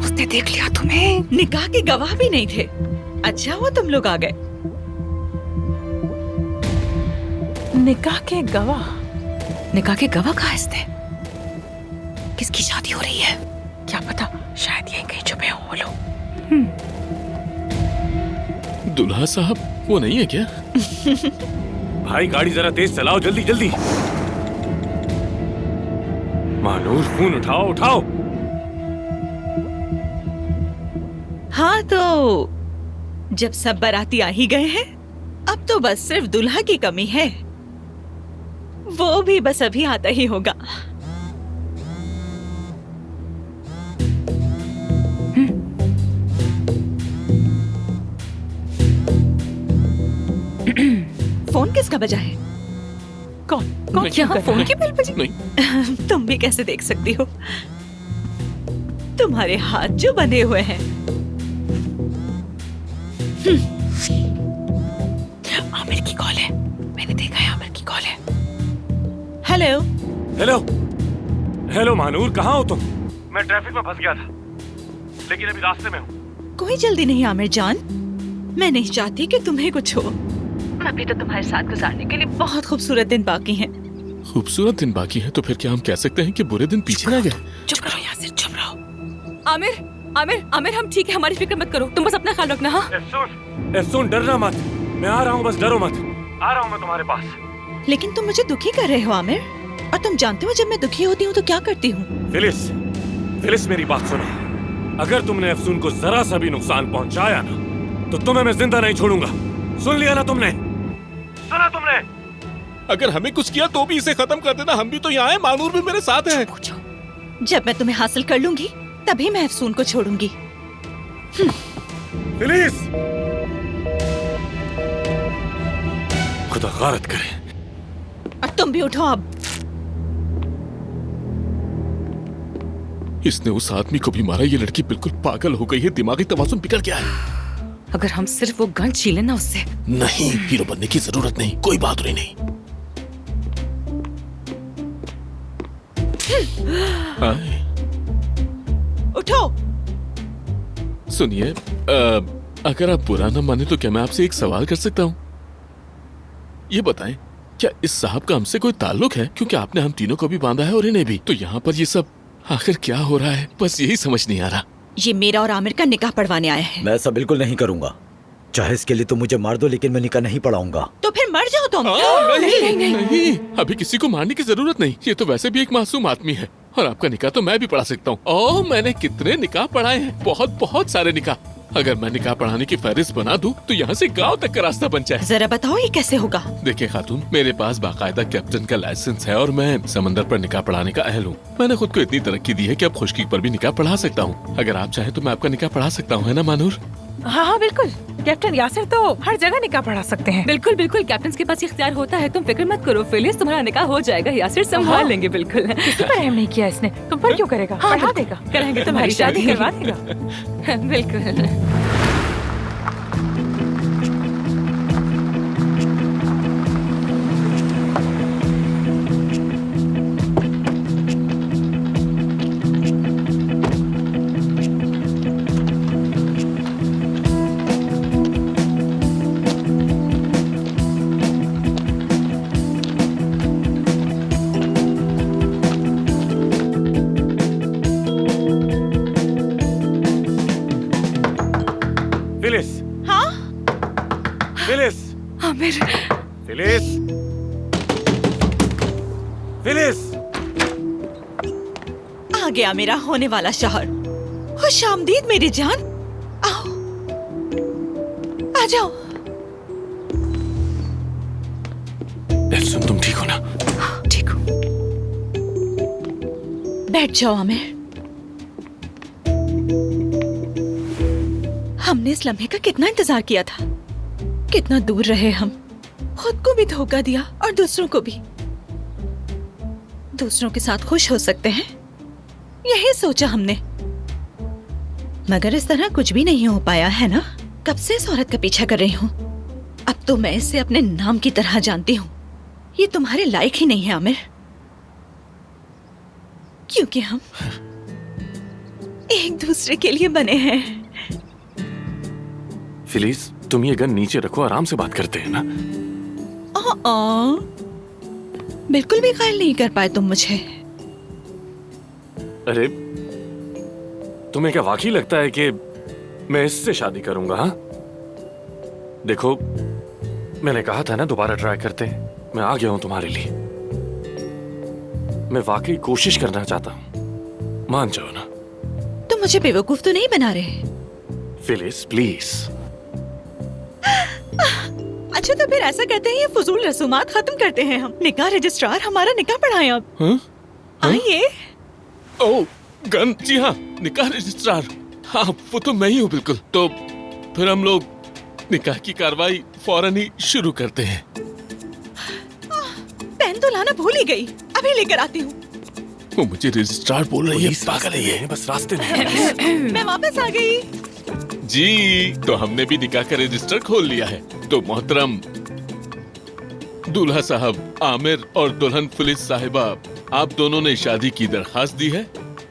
S12: उसने देख लिया तुम्हें।
S11: निकाह के गवाह भी नहीं थे। अच्छा हुआ तुम लोग आ गए।
S12: निकाह के गवाह?
S1: निकाह के गवाह कहाँ इसने? किसकी शादी हो रही है?
S12: क्या पता, शायद यहीं कहीं छुपे हो वो लोग।
S14: दुल्हा साहब वो नहीं है क्या?
S2: भाई गाड़ी जरा तेज चलाओ, जल्दी जल्दी। मानूर, फोन उठाओ उठाओ।
S11: हाँ तो जब सब बाराती आ ही गए हैं, अब तो बस सिर्फ दुल्हा की कमी है। वो भी बस अभी आता ही होगा। फोन किसका बजा है?
S12: कौन कौन?
S11: यहाँ फोन की बेल बजी?
S14: नहीं।
S11: तुम भी कैसे देख सकती हो? तुम्हारे हाथ जो बंधे हुए हैं।
S12: आमिर की कॉल है, मैंने देखा है, आमिर की कॉल है।
S11: हेलो
S2: हेलो हेलो मानूर, कहाँ हो तुम? मैं ट्रैफिक में फंस गया था, लेकिन अभी रास्ते में हूँ।
S11: कोई जल्दी नहीं आमिर जान, मैं नहीं चाहती कि तुम्हें कुछ हो। अभी तो तुम्हारे साथ गुजारने के लिए बहुत खूबसूरत दिन बाकी हैं।
S14: खूबसूरत दिन बाकी हैं तो फिर क्या हम कह सकते हैं कि बुरे दिन पीछे रह गए?
S12: चुप रहो यासिर, चुप रहो।
S1: आमिर, आमिर, आमिर, हम ठीक है, हमारी फिक्र मत करो, तुम बस अपना ख्याल रखना। हाँ
S2: सुन, डरना मत, मैं आ रहा हूँ, बस डरो मत। आ रहा हूँ मैं तुम्हारे पास।
S11: लेकिन तुम मुझे दुखी कर रहे हो आमिर, और तुम जानते हो जब मैं दुखी होती हूँ तो क्या करती हूँ।
S2: फिलिस, फिलिस मेरी बात सुनो। अगर तुमने अफसून को जरा सा भी नुकसान पहुंचाया ना, तो तुम्हें मैं जिंदा नहीं छोड़ूंगा। सुन लिया ना तुमने? सुना तुमने?
S14: अगर हमें कुछ किया तो भी इसे खत्म कर देना, हम भी तो यहाँ हैं, मानूर भी मेरे साथ है।
S11: जब मैं तुम्हें हासिल कर लूंगी तभी मैं अफसून को छोड़ूंगी।
S2: फिलिस, खुदा गारत करे।
S11: और तुम भी उठो अब।
S14: इसने उस आदमी को भी मारा, ये लड़की बिल्कुल पागल हो गई है, दिमागी तवाज़ुन बिगड़ गया है।
S1: अगर हम सिर्फ वो गन छीले ना उससे।
S14: नहीं, हीरो बनने की जरूरत नहीं, कोई बहादुरी नहीं।
S11: उठो।
S14: सुनिए, अगर आप बुरा न माने तो क्या मैं आपसे एक सवाल कर सकता हूँ? ये बताएं, क्या इस साहब का हमसे कोई ताल्लुक है? क्योंकि आपने हम तीनों को भी बांधा है और इन्हें भी। तो यहाँ पर ये सब आखिर क्या हो रहा है, बस यही समझ नहीं आ रहा।
S11: ये मेरा और आमिर का निकाह पढ़वाने आया है।
S16: मैं ऐसा बिल्कुल नहीं करूंगा। चाहे इसके लिए तो मुझे मार दो, लेकिन मैं निकाह नहीं पढ़ाऊंगा।
S11: तो फिर मर जाओ तुम।
S14: नहीं, नहीं, नहीं, नहीं, अभी किसी को मारने की जरूरत नहीं। ये तो वैसे भी एक मासूम आदमी है। और आपका निकाह तो मैं भी पढ़ा सकता हूँ। ओह, मैंने कितने निकाह पढ़ाए हैं, बहुत बहुत सारे निकाह। अगर मैं निकाह पढ़ाने की फहरिस्त बना दूं तो यहाँ से गांव तक का रास्ता बन जाए।
S11: जरा बताओ ये कैसे होगा?
S14: देखिए खातून, मेरे पास बाकायदा कैप्टन का लाइसेंस है और मैं समंदर पर निकाह पढ़ाने का अहल हूँ। मैंने खुद को इतनी तरक्की दी है कि अब खुशकी पर भी निकाह पढ़ा सकता हूँ। अगर आप चाहें तो मैं आपका निकाह पढ़ा सकता हूँ, है ना मानूर?
S12: हाँ हाँ बिल्कुल, कैप्टन यासिर तो हर जगह निकाह पढ़ा सकते हैं।
S1: बिल्कुल बिल्कुल, कैप्टन के पास इख्तियार होता है। तुम फिक्र मत करो फिलिस, तुम्हारा निकाह हो जाएगा। यासिर संभाल लेंगे। बिल्कुल,
S12: किसी पर रहम नहीं किया इसने, तुम पर क्यों करेगा? पढ़ा देगा,
S1: कराएंगे
S12: तुम्हारी शादी करवा देगा।
S1: बिल्कुल।
S2: फिलिस।
S11: हाँ?
S2: फिलिस।
S1: आमिर।
S2: फिलिस। फिलिस।
S11: आ गया मेरा होने वाला शौहर। खुश आमदीद मेरी जान। आओ, आ जाओ।
S2: एल्सुन, तुम ठीक हो ना?
S11: ठीक हूँ। बैठ जाओ आमिर। हमने इस लम्हे का कितना इंतजार किया था। कितना दूर रहे हम, खुद को भी धोखा दिया और दूसरों को भी। दूसरों के साथ खुश हो सकते हैं, यही सोचा हमने, मगर इस तरह कुछ भी नहीं हो पाया है ना। कब से इस औरत का पीछा कर रही हूँ। अब तो मैं इसे अपने नाम की तरह जानती हूँ। ये तुम्हारे लायक ही नहीं है आमिर, क्योंकि हम एक दूसरे के लिए बने हैं।
S2: फिलिस, तुम ये गन नीचे रखो, आराम से बात करते हैं ना।
S11: बिल्कुल भी ख्याल नहीं कर पाए तुम मुझे।
S2: अरे, तुम्हें क्या वाकई लगता है कि मैं इससे शादी करूंगा? हाँ, देखो, मैंने कहा था ना दोबारा ट्राई करते हैं। मैं आ गया हूं तुम्हारे लिए। मैं वाकई कोशिश करना चाहता हूं, मान जाओ ना।
S11: तुम मुझे बेवकूफ तो नहीं बना रहे?
S2: Phyllis, please.
S11: अच्छा, तो फिर ऐसा करते हैं, ये फजूल रसूमात खत्म करते हैं। हम निकाह रजिस्ट्रार हमारा निकाह पढ़ाएं अब।
S14: हाँ?
S11: आइए।
S14: ओह, गन, जी हाँ, निकाह रजिस्ट्रार। हाँ, वो तो मैं ही हूँ बिल्कुल। तो फिर हम लोग निकाह की कार्रवाई फौरन ही शुरू करते हैं।
S11: पेन तो लाना भूल ही गई, अभी लेकर आती हूँ।
S14: वो मुझे रजिस्ट्रार बोल रही है, पागल है ये।
S2: बस रास्ते में।
S11: मैं वापस आ गई।
S14: जी, तो हमने भी निकाह का रजिस्टर खोल लिया है। तो मोहतरम दूल्हा साहब आमिर और दुल्हन फिलिस साहिबा, आप दोनों ने शादी की दरखास्त दी है,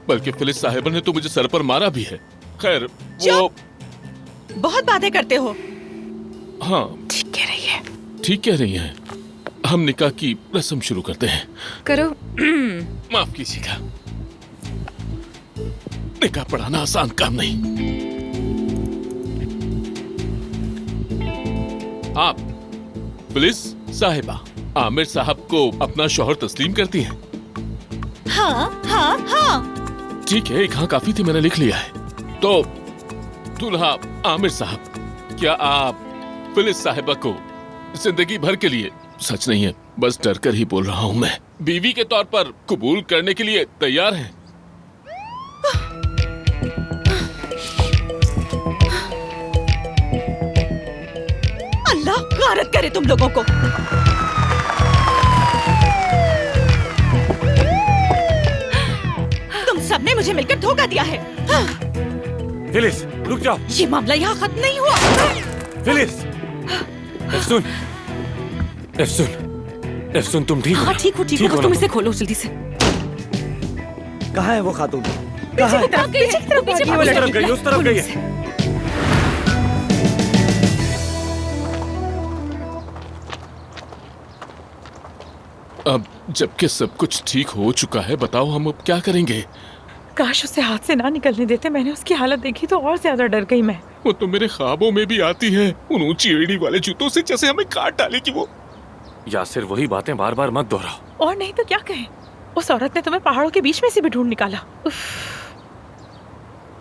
S14: बल्कि फिलिस साहिबा ने तो मुझे सर पर मारा भी है। खैर, वो
S11: बहुत बातें करते हो।
S14: हाँ,
S12: ठीक कह रही है।
S14: ठीक कह रही हैं। हम निकाह की रस्म शुरू करते हैं।
S1: करो।
S14: माफ कीजिएगा, निकाह पढ़ाना आसान काम नहीं। आप फिलिस साहिबा आमिर साहब को अपना शौहर तस्लीम करती हैं?
S11: हाँ हाँ हाँ।
S14: ठीक है, एक हाँ काफी थी, मैंने लिख लिया है। तो दूल्हा आमिर साहब, क्या आप फिलिस साहिबा को जिंदगी भर के लिए, सच नहीं है, बस डर कर ही बोल रहा हूँ मैं, बीवी के तौर पर कबूल करने के लिए तैयार हैं?
S11: अल्लाह गारत करे तुम लोगों को। तुम सबने मुझे मिलकर धोखा दिया है।
S2: फिलिस, रुक जाओ।
S11: ये मामला यहाँ खत्म नहीं हुआ।
S2: फिलिस, एफसुन, एफसुन, एफसुन, तुम ठीक हो?
S1: हाँ, ठीक हो, ठीक हो। तुम इसे खोलो जल्दी से।
S16: कहाँ है वो खातून?
S1: पीछे की तरफ गई है, पीछे
S2: उस तरफ गई, उस तरफ गई है।
S14: अब जबकि सब कुछ ठीक हो चुका है, बताओ हम अब क्या करेंगे?
S12: काश उसे हाथ से ना निकलने देते। मैंने उसकी हालत देखी तो और ज्यादा डर गई मैं।
S14: वो तो मेरे ख्वाबों में भी आती है, उन ऊंची एड़ी वाले जूतों से जैसे हमें काट डालेगी वो।
S2: यासिर, वही बातें बार बार मत दोहराओ।
S12: और नहीं तो क्या कहें, उस औरत ने तुम्हें पहाड़ों के बीच में से भी ढूंढ निकाला।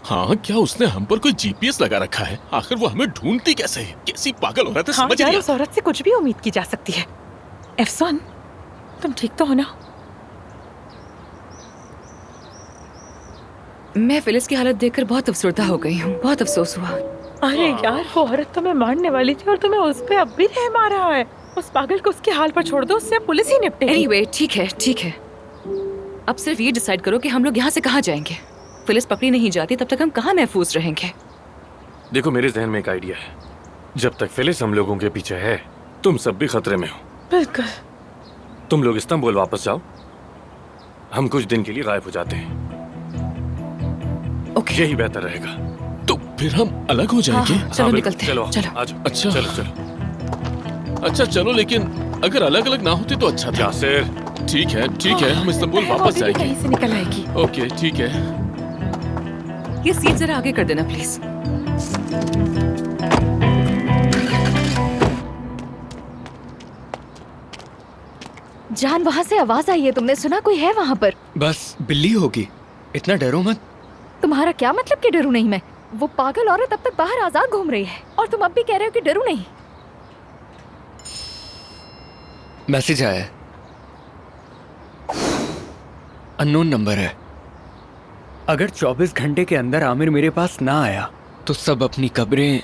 S14: हाँ, क्या उसने हम पर कोई जीपीएस लगा रखा है? आखिर वो हमें ढूंढती कैसे है? कैसी पागल औरत है,
S12: हाँ
S14: समझ
S12: यार,
S14: नहीं
S12: उस औरत से कुछ भी उम्मीद की जा सकती है। एफसन, तुम ठीक तो हो ना?
S1: मैं फिलिस की हालत देखकर बहुत अफसरदा हो गई हूँ। बहुत अफसोस हुआ।
S12: अरे यार, वो औरत तुम्हें मारने वाली थी और तुम्हें उस पे अब भी रहम आ रहा है। उस पागल को उसके हाल पर छोड़ दो, उससे पुलिस ही निपटेगी।
S1: एनीवे, ठीक है ठीक है। अब सिर्फ ये डिसाइड करो कि हम लोग यहाँ से कहाँ जाएंगे। फिलिस पकड़ी नहीं जाती तब तक हम कहाँ महफूज रहेंगे?
S2: देखो, मेरे जहन में एक आइडिया है। जब तक फिलिस हम लोगों के पीछे है, तुम सब भी खतरे में हो।
S12: बिल्कुल।
S2: तुम लोग इस्तांबुल वापस जाओ, हम कुछ दिन के लिए गायब हो जाते हैं।
S1: ओके,
S2: यही बेहतर रहेगा।
S14: तो फिर हम अलग हो जाएंगे।
S1: हाँ, चलो निकलते हैं।
S2: चलो
S1: चलो।
S2: आज।
S14: अच्छा
S2: चलो चलो।
S14: अच्छा चलो, लेकिन अगर अलग अलग ना होते तो अच्छा था।
S2: यासिर,
S14: ठीक है, हम इस्तांबुल वापस जाएंगे।
S12: कहीं से निकल आएगी।
S14: ओके, ठीक है।
S1: ये सीट जरा आगे कर देना प्लीज।
S8: जान, वहाँ से आवाज आई है, तुमने सुना? कोई है वहाँ पर?
S9: बस बिल्ली होगी, इतना डरो मत।
S8: तुम्हारा क्या मतलब कि डरू नहीं मैं? वो पागल औरत अब तक बाहर आजाद घूम रही है और तुम अब भी कह रहे हो कि डरू नहीं।
S9: मैसेज आया है, अननोन नंबर है। अगर 24 घंटे के अंदर आमिर मेरे पास ना आया तो सब अपनी कब्रें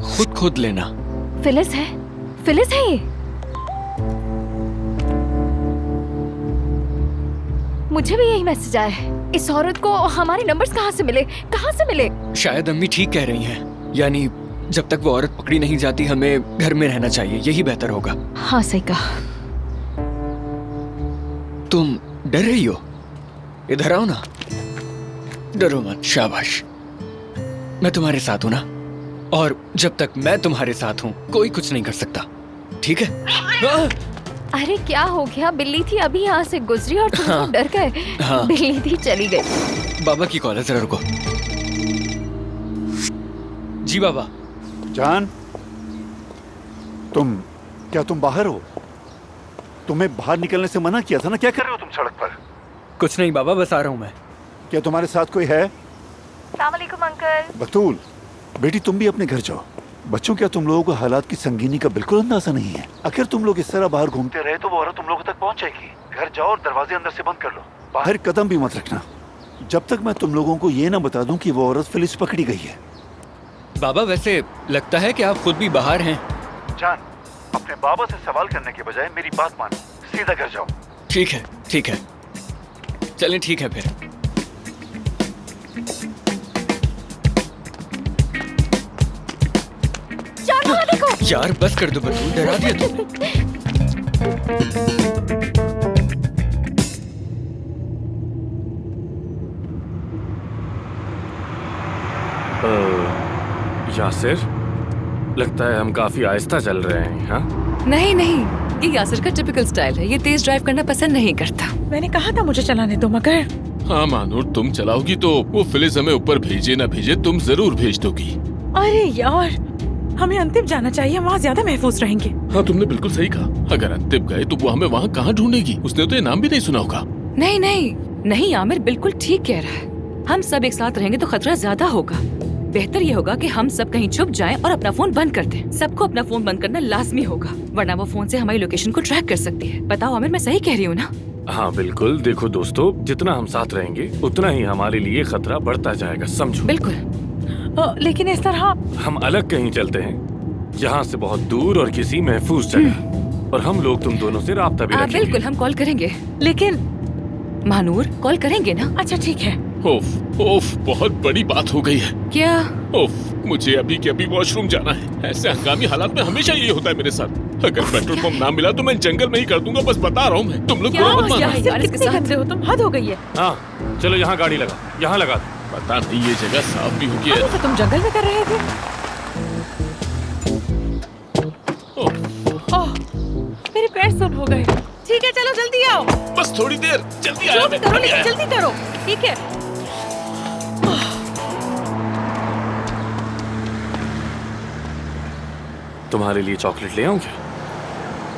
S9: खुद खोद लेना।
S8: फिलिस है, फिलिस है ये। मुझे भी यही मैसेज आया है। इस औरत को हमारे नंबर्स कहाँ से मिले? कहाँ से मिले?
S9: शायद अम्मी ठीक कह रही हैं, यानी जब तक वो औरत पकड़ी नहीं जाती हमें घर में रहना चाहिए, यही बेहतर होगा।
S8: हाँ सही कहा।
S9: तुम डर रही हो? इधर आओ ना, डरो मत। शाबाश, मैं तुम्हारे साथ हूं ना, और जब तक मैं तुम्हारे साथ हूं कोई कुछ नहीं कर सकता, ठीक है?
S8: अरे क्या हो गया? बिल्ली थी अभी यहाँ से गुजरी और तुम तो डर गए।
S9: हाँ।
S8: बिल्ली थी, चली गई।
S9: बाबा की कॉल है, जरा रुको। जी बाबा।
S4: जान, तुम बाहर हो? तुम्हें बाहर निकलने से मना किया था ना? क्या कर रहे हो तुम सड़क पर?
S9: कुछ नहीं बाबा, बस आ रहा हूँ मैं।
S4: क्या तुम्हारे साथ कोई है?
S8: अस्सलाम वालेकुम अंकल।
S4: बतूल, बेटी तुम भी अपने घर जाओ। बच्चों, क्या तुम लोगों को हालात की संगीनी का बिल्कुल अंदाजा नहीं है? अगर तुम लोग इस तरह बाहर घूमते रहे तो वो औरत तुम लोगों तक पहुंच जाएगी। घर जाओ और दरवाजे अंदर से बंद कर लो। बाहर कदम भी मत रखना जब तक मैं तुम लोगों को ये ना बता दूं कि वो औरत फिलिस पकड़ी गई है।
S9: बाबा, वैसे लगता है कि आप खुद भी बाहर हैं।
S4: जान, अपने बाबा से सवाल करने के बजाय मेरी बात मानो, सीधा घर जाओ।
S9: ठीक है, ठीक है, चलें, ठीक है फिर।
S8: देखो
S9: यार बस कर दो बतूल, डरा दिया तुमने।
S2: यासिर, लगता है हम काफी आहिस्ता चल रहे हैं। हाँ,
S1: नहीं नहीं, ये यासिर का टिपिकल स्टाइल है। ये तेज ड्राइव करना पसंद नहीं करता।
S12: मैंने कहा था मुझे चलाने दो, मगर
S14: हाँ मानूर, तुम चलाओगी तो वो फिलिस हमें ऊपर भेजे ना भेजे, तुम जरूर भेज दोगी।
S12: अरे यार, हमें अंतिम जाना चाहिए, वहाँ ज्यादा महफूज रहेंगे।
S14: हाँ, तुमने बिल्कुल सही कहा। अगर अंतिम गए तो वो हमें वहाँ कहाँ ढूंढेगी? उसने तो ये नाम भी नहीं सुना होगा।
S1: नहीं नहीं नहीं, आमिर बिल्कुल ठीक कह रहा है। हम सब एक साथ रहेंगे तो खतरा ज्यादा होगा। बेहतर ये होगा कि हम सब कहीं छुप जाएं और अपना फोन बंद कर दें। सबको अपना फोन बंद करना लाजमी होगा, वरना वो फोन से हमारी लोकेशन को ट्रैक कर सकती है। बताओ आमिर, मैं सही कह रही हूँ ना?
S2: हाँ बिल्कुल। देखो दोस्तों, जितना हम साथ रहेंगे उतना ही हमारे लिए खतरा बढ़ता जाएगा, समझो?
S1: बिल्कुल।
S12: लेकिन इस तरह
S2: हम अलग कहीं चलते हैं, यहाँ से बहुत दूर और किसी महफूज जगह, और हम लोग तुम दोनों से राब्ता भी रखेंगे।
S1: बिल्कुल, हम कॉल करेंगे।
S12: लेकिन
S1: मानूर, कॉल करेंगे ना?
S12: अच्छा ठीक है।
S14: ओफ ओफ, बहुत बड़ी बात हो गई है।
S1: क्या?
S14: ओफ, मुझे अभी के अभी वॉशरूम जाना है। ऐसे हंगामी हालात में हमेशा ये होता है मेरे साथ। अगर पेट्रोल पंप ना मिला तो मैं जंगल में ही कर दूंगा, बस बता रहा हूँ मैं। तुम लोग बुरा मत मानना।
S12: कितने गंदे हो तुम, हद हो गई है।
S2: हाँ चलो, यहाँ गाड़ी लगा, यहाँ लगा।
S14: पता नहीं ये जगह साफ भी होगी।
S12: तो तुम जंगल में कर रहे थे। ओह, मेरे पैर सुन हो गए। ठीक है, चलो जल्दी आओ।
S14: बस थोड़ी देर, जल्दी आया मैं,
S12: करो,
S14: अभी आया।
S12: जल्दी करो। ठीक है।
S2: तुम्हारे लिए चॉकलेट ले आऊं क्या?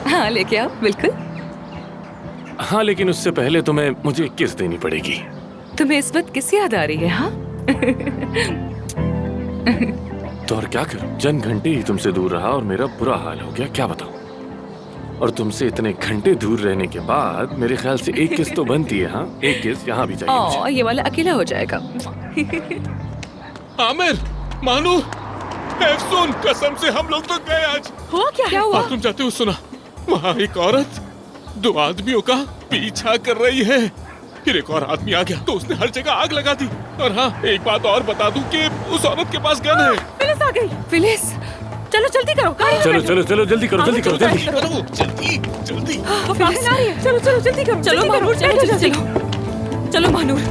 S1: हाँ लेके आओ, बिल्कुल।
S2: हाँ, लेकिन उससे पहले तुम्हें मुझे किस देनी पड़ेगी।
S1: तुम्हें इस वक्त किस याद आ रही है? हाँ
S2: तो और क्या करूं? चंद घंटे ही तुमसे दूर रहा और मेरा बुरा हाल हो गया, क्या बताऊं। और तुमसे इतने घंटे दूर रहने के बाद मेरे ख्याल से एक किस तो बनती है। हाँ, एक किस यहाँ भी चाहिए मुझे।
S1: ये वाला अकेला हो जाएगा।
S14: आमिर, मानू, एफसून, कसम से हम लोग तो गए आज।
S1: हुआ क्या हुआ?
S14: तुम जाते हो सुना, वहाँ एक औरत 2 आदमियों का पीछा कर रही है। फिर एक और आदमी आ गया तो उसने हर जगह आग लगा दी। और हाँ, एक बात और बता दूं कि उस औरत के पास गन है।
S1: फिलिस आ गई। फिलिस, चलो जल्दी करो।
S2: चलो चलो चलो जल्दी करो, जल्दी करो, जल्दी
S14: करो, जल्दी जल्दी।
S1: वो फिलिस आ रही है। चलो चलो जल्दी करो। चलो महानूर, चलो जल्दी चलो। चलो महानूर।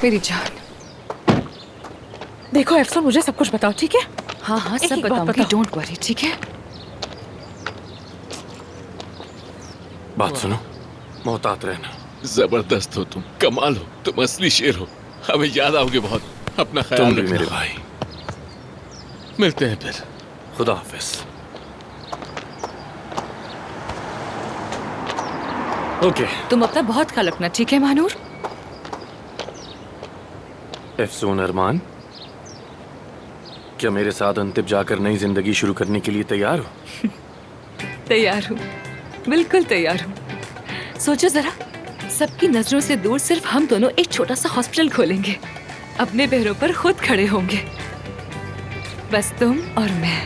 S1: मेरी जान,
S12: देखो एफसून, मुझे सब कुछ बताओ, ठीक है?
S1: हाँ हाँ, सब
S12: एक बात
S1: बताऊंगी,
S12: बताओ।
S1: डोंट वरी, ठीक है?
S2: बात सुनो, मोहतात रहना।
S14: जबरदस्त हो तुम, कमाल हो, तुम असली शेर हो। हमें याद आओगे बहुत। अपना ख्याल
S2: तुम भी
S14: रखना।
S2: मेरे भाई।
S14: मिलते हैं फिर।
S2: खुदा हाफिज। ओके।
S1: तुम अपना बहुत ख्याल रखना, ठीक है महानूर?
S2: एफसून अरमान, क्या मेरे साथ अंतिब जाकर नई जिंदगी शुरू करने के लिए तैयार हो?
S1: तैयार हूँ, बिल्कुल तैयार हूँ। सोचो जरा, सबकी नजरों से दूर सिर्फ हम दोनों एक छोटा सा हॉस्पिटल खोलेंगे। अपने पैरों पर खुद खड़े होंगे, बस तुम और मैं।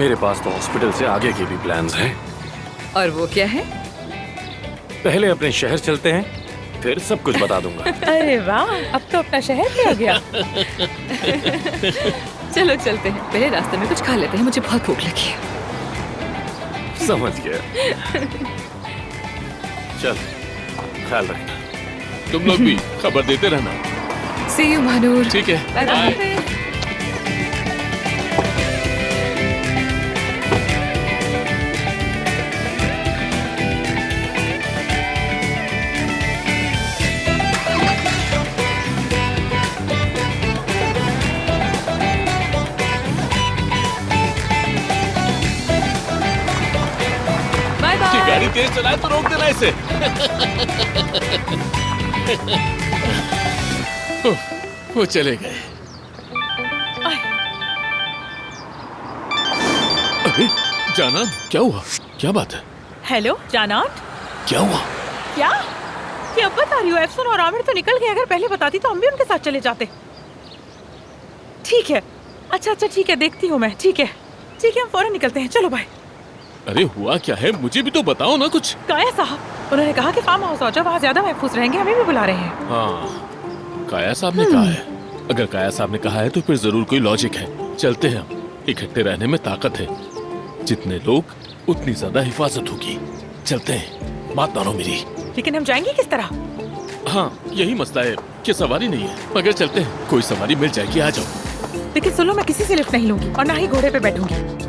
S2: मेरे पास तो हॉस्पिटल से आगे के भी प्लान्स हैं।
S1: और वो क्या है?
S2: पहले अपने शहर चलते हैं, फिर सब कुछ बता दूंगा।
S12: अरे वाह, अब तो अपना शहर भी आ गया।
S1: चलो चलते हैं, पहले रास्ते में कुछ खा लेते हैं, मुझे बहुत भूख लगी है।
S2: समझ गया। चल, ख्याल रखना।
S14: तुम लोग भी खबर देते रहना।
S1: See you, Mahnoor.
S14: ठीक है,
S1: बाय बाय।
S14: गाड़ी तेज चलाए तो रोक देना इसे। वो चले गए। अरे जाना, क्या हुआ? क्या बात है?
S12: हेलो जानात,
S14: क्या हुआ?
S12: क्या अब बता रही हो? एफसून और आमिर तो निकल गए, अगर पहले बताती तो हम भी उनके साथ चले जाते। ठीक है, अच्छा ठीक है, देखती हूँ मैं। ठीक है हम फौरन निकलते हैं, चलो बाय।
S14: अरे हुआ क्या है, मुझे भी तो बताओ ना कुछ।
S12: काया साहब, उन्होंने कहा कि फार्म हाउस आ जाओ, वहाँ ज्यादा महफूज रहेंगे, हमें भी बुला रहे हैं।
S14: हाँ, काया साहब ने कहा है। अगर काया साहब ने कहा है तो फिर जरूर कोई लॉजिक है। चलते हैं हम, इकट्ठे रहने में ताकत है। जितने लोग उतनी ज्यादा हिफाजत होगी। चलते हैं, बात मानो मेरी।
S12: लेकिन हम जाएंगे किस तरह?
S14: हाँ, यही मसला है कि सवारी नहीं है, मगर चलते हैं, कोई सवारी मिल जाएगी, आ जाओ।
S12: लेकिन सुनो, मैं किसी से लिफ्ट नहीं लूंगी और ना ही घोड़े पे बैठूंगी।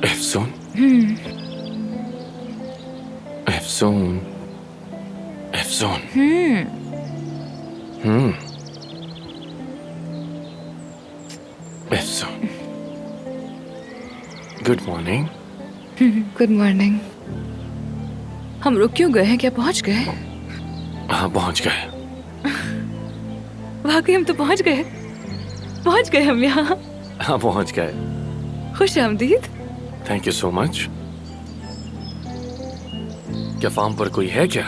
S2: एफसून, एफसून, एफसून। एफसून, गुड मॉर्निंग।
S1: Good morning. हम रुक क्यों गए हैं? क्या पहुंच गए?
S2: हाँ, पहुंच गए।
S1: वाकई हम तो पहुंच गए हम यहाँ।
S2: हाँ, पहुंच गए।
S1: खुश आमदीद।
S2: Thank you so much. क्या फार्म पर कोई है क्या?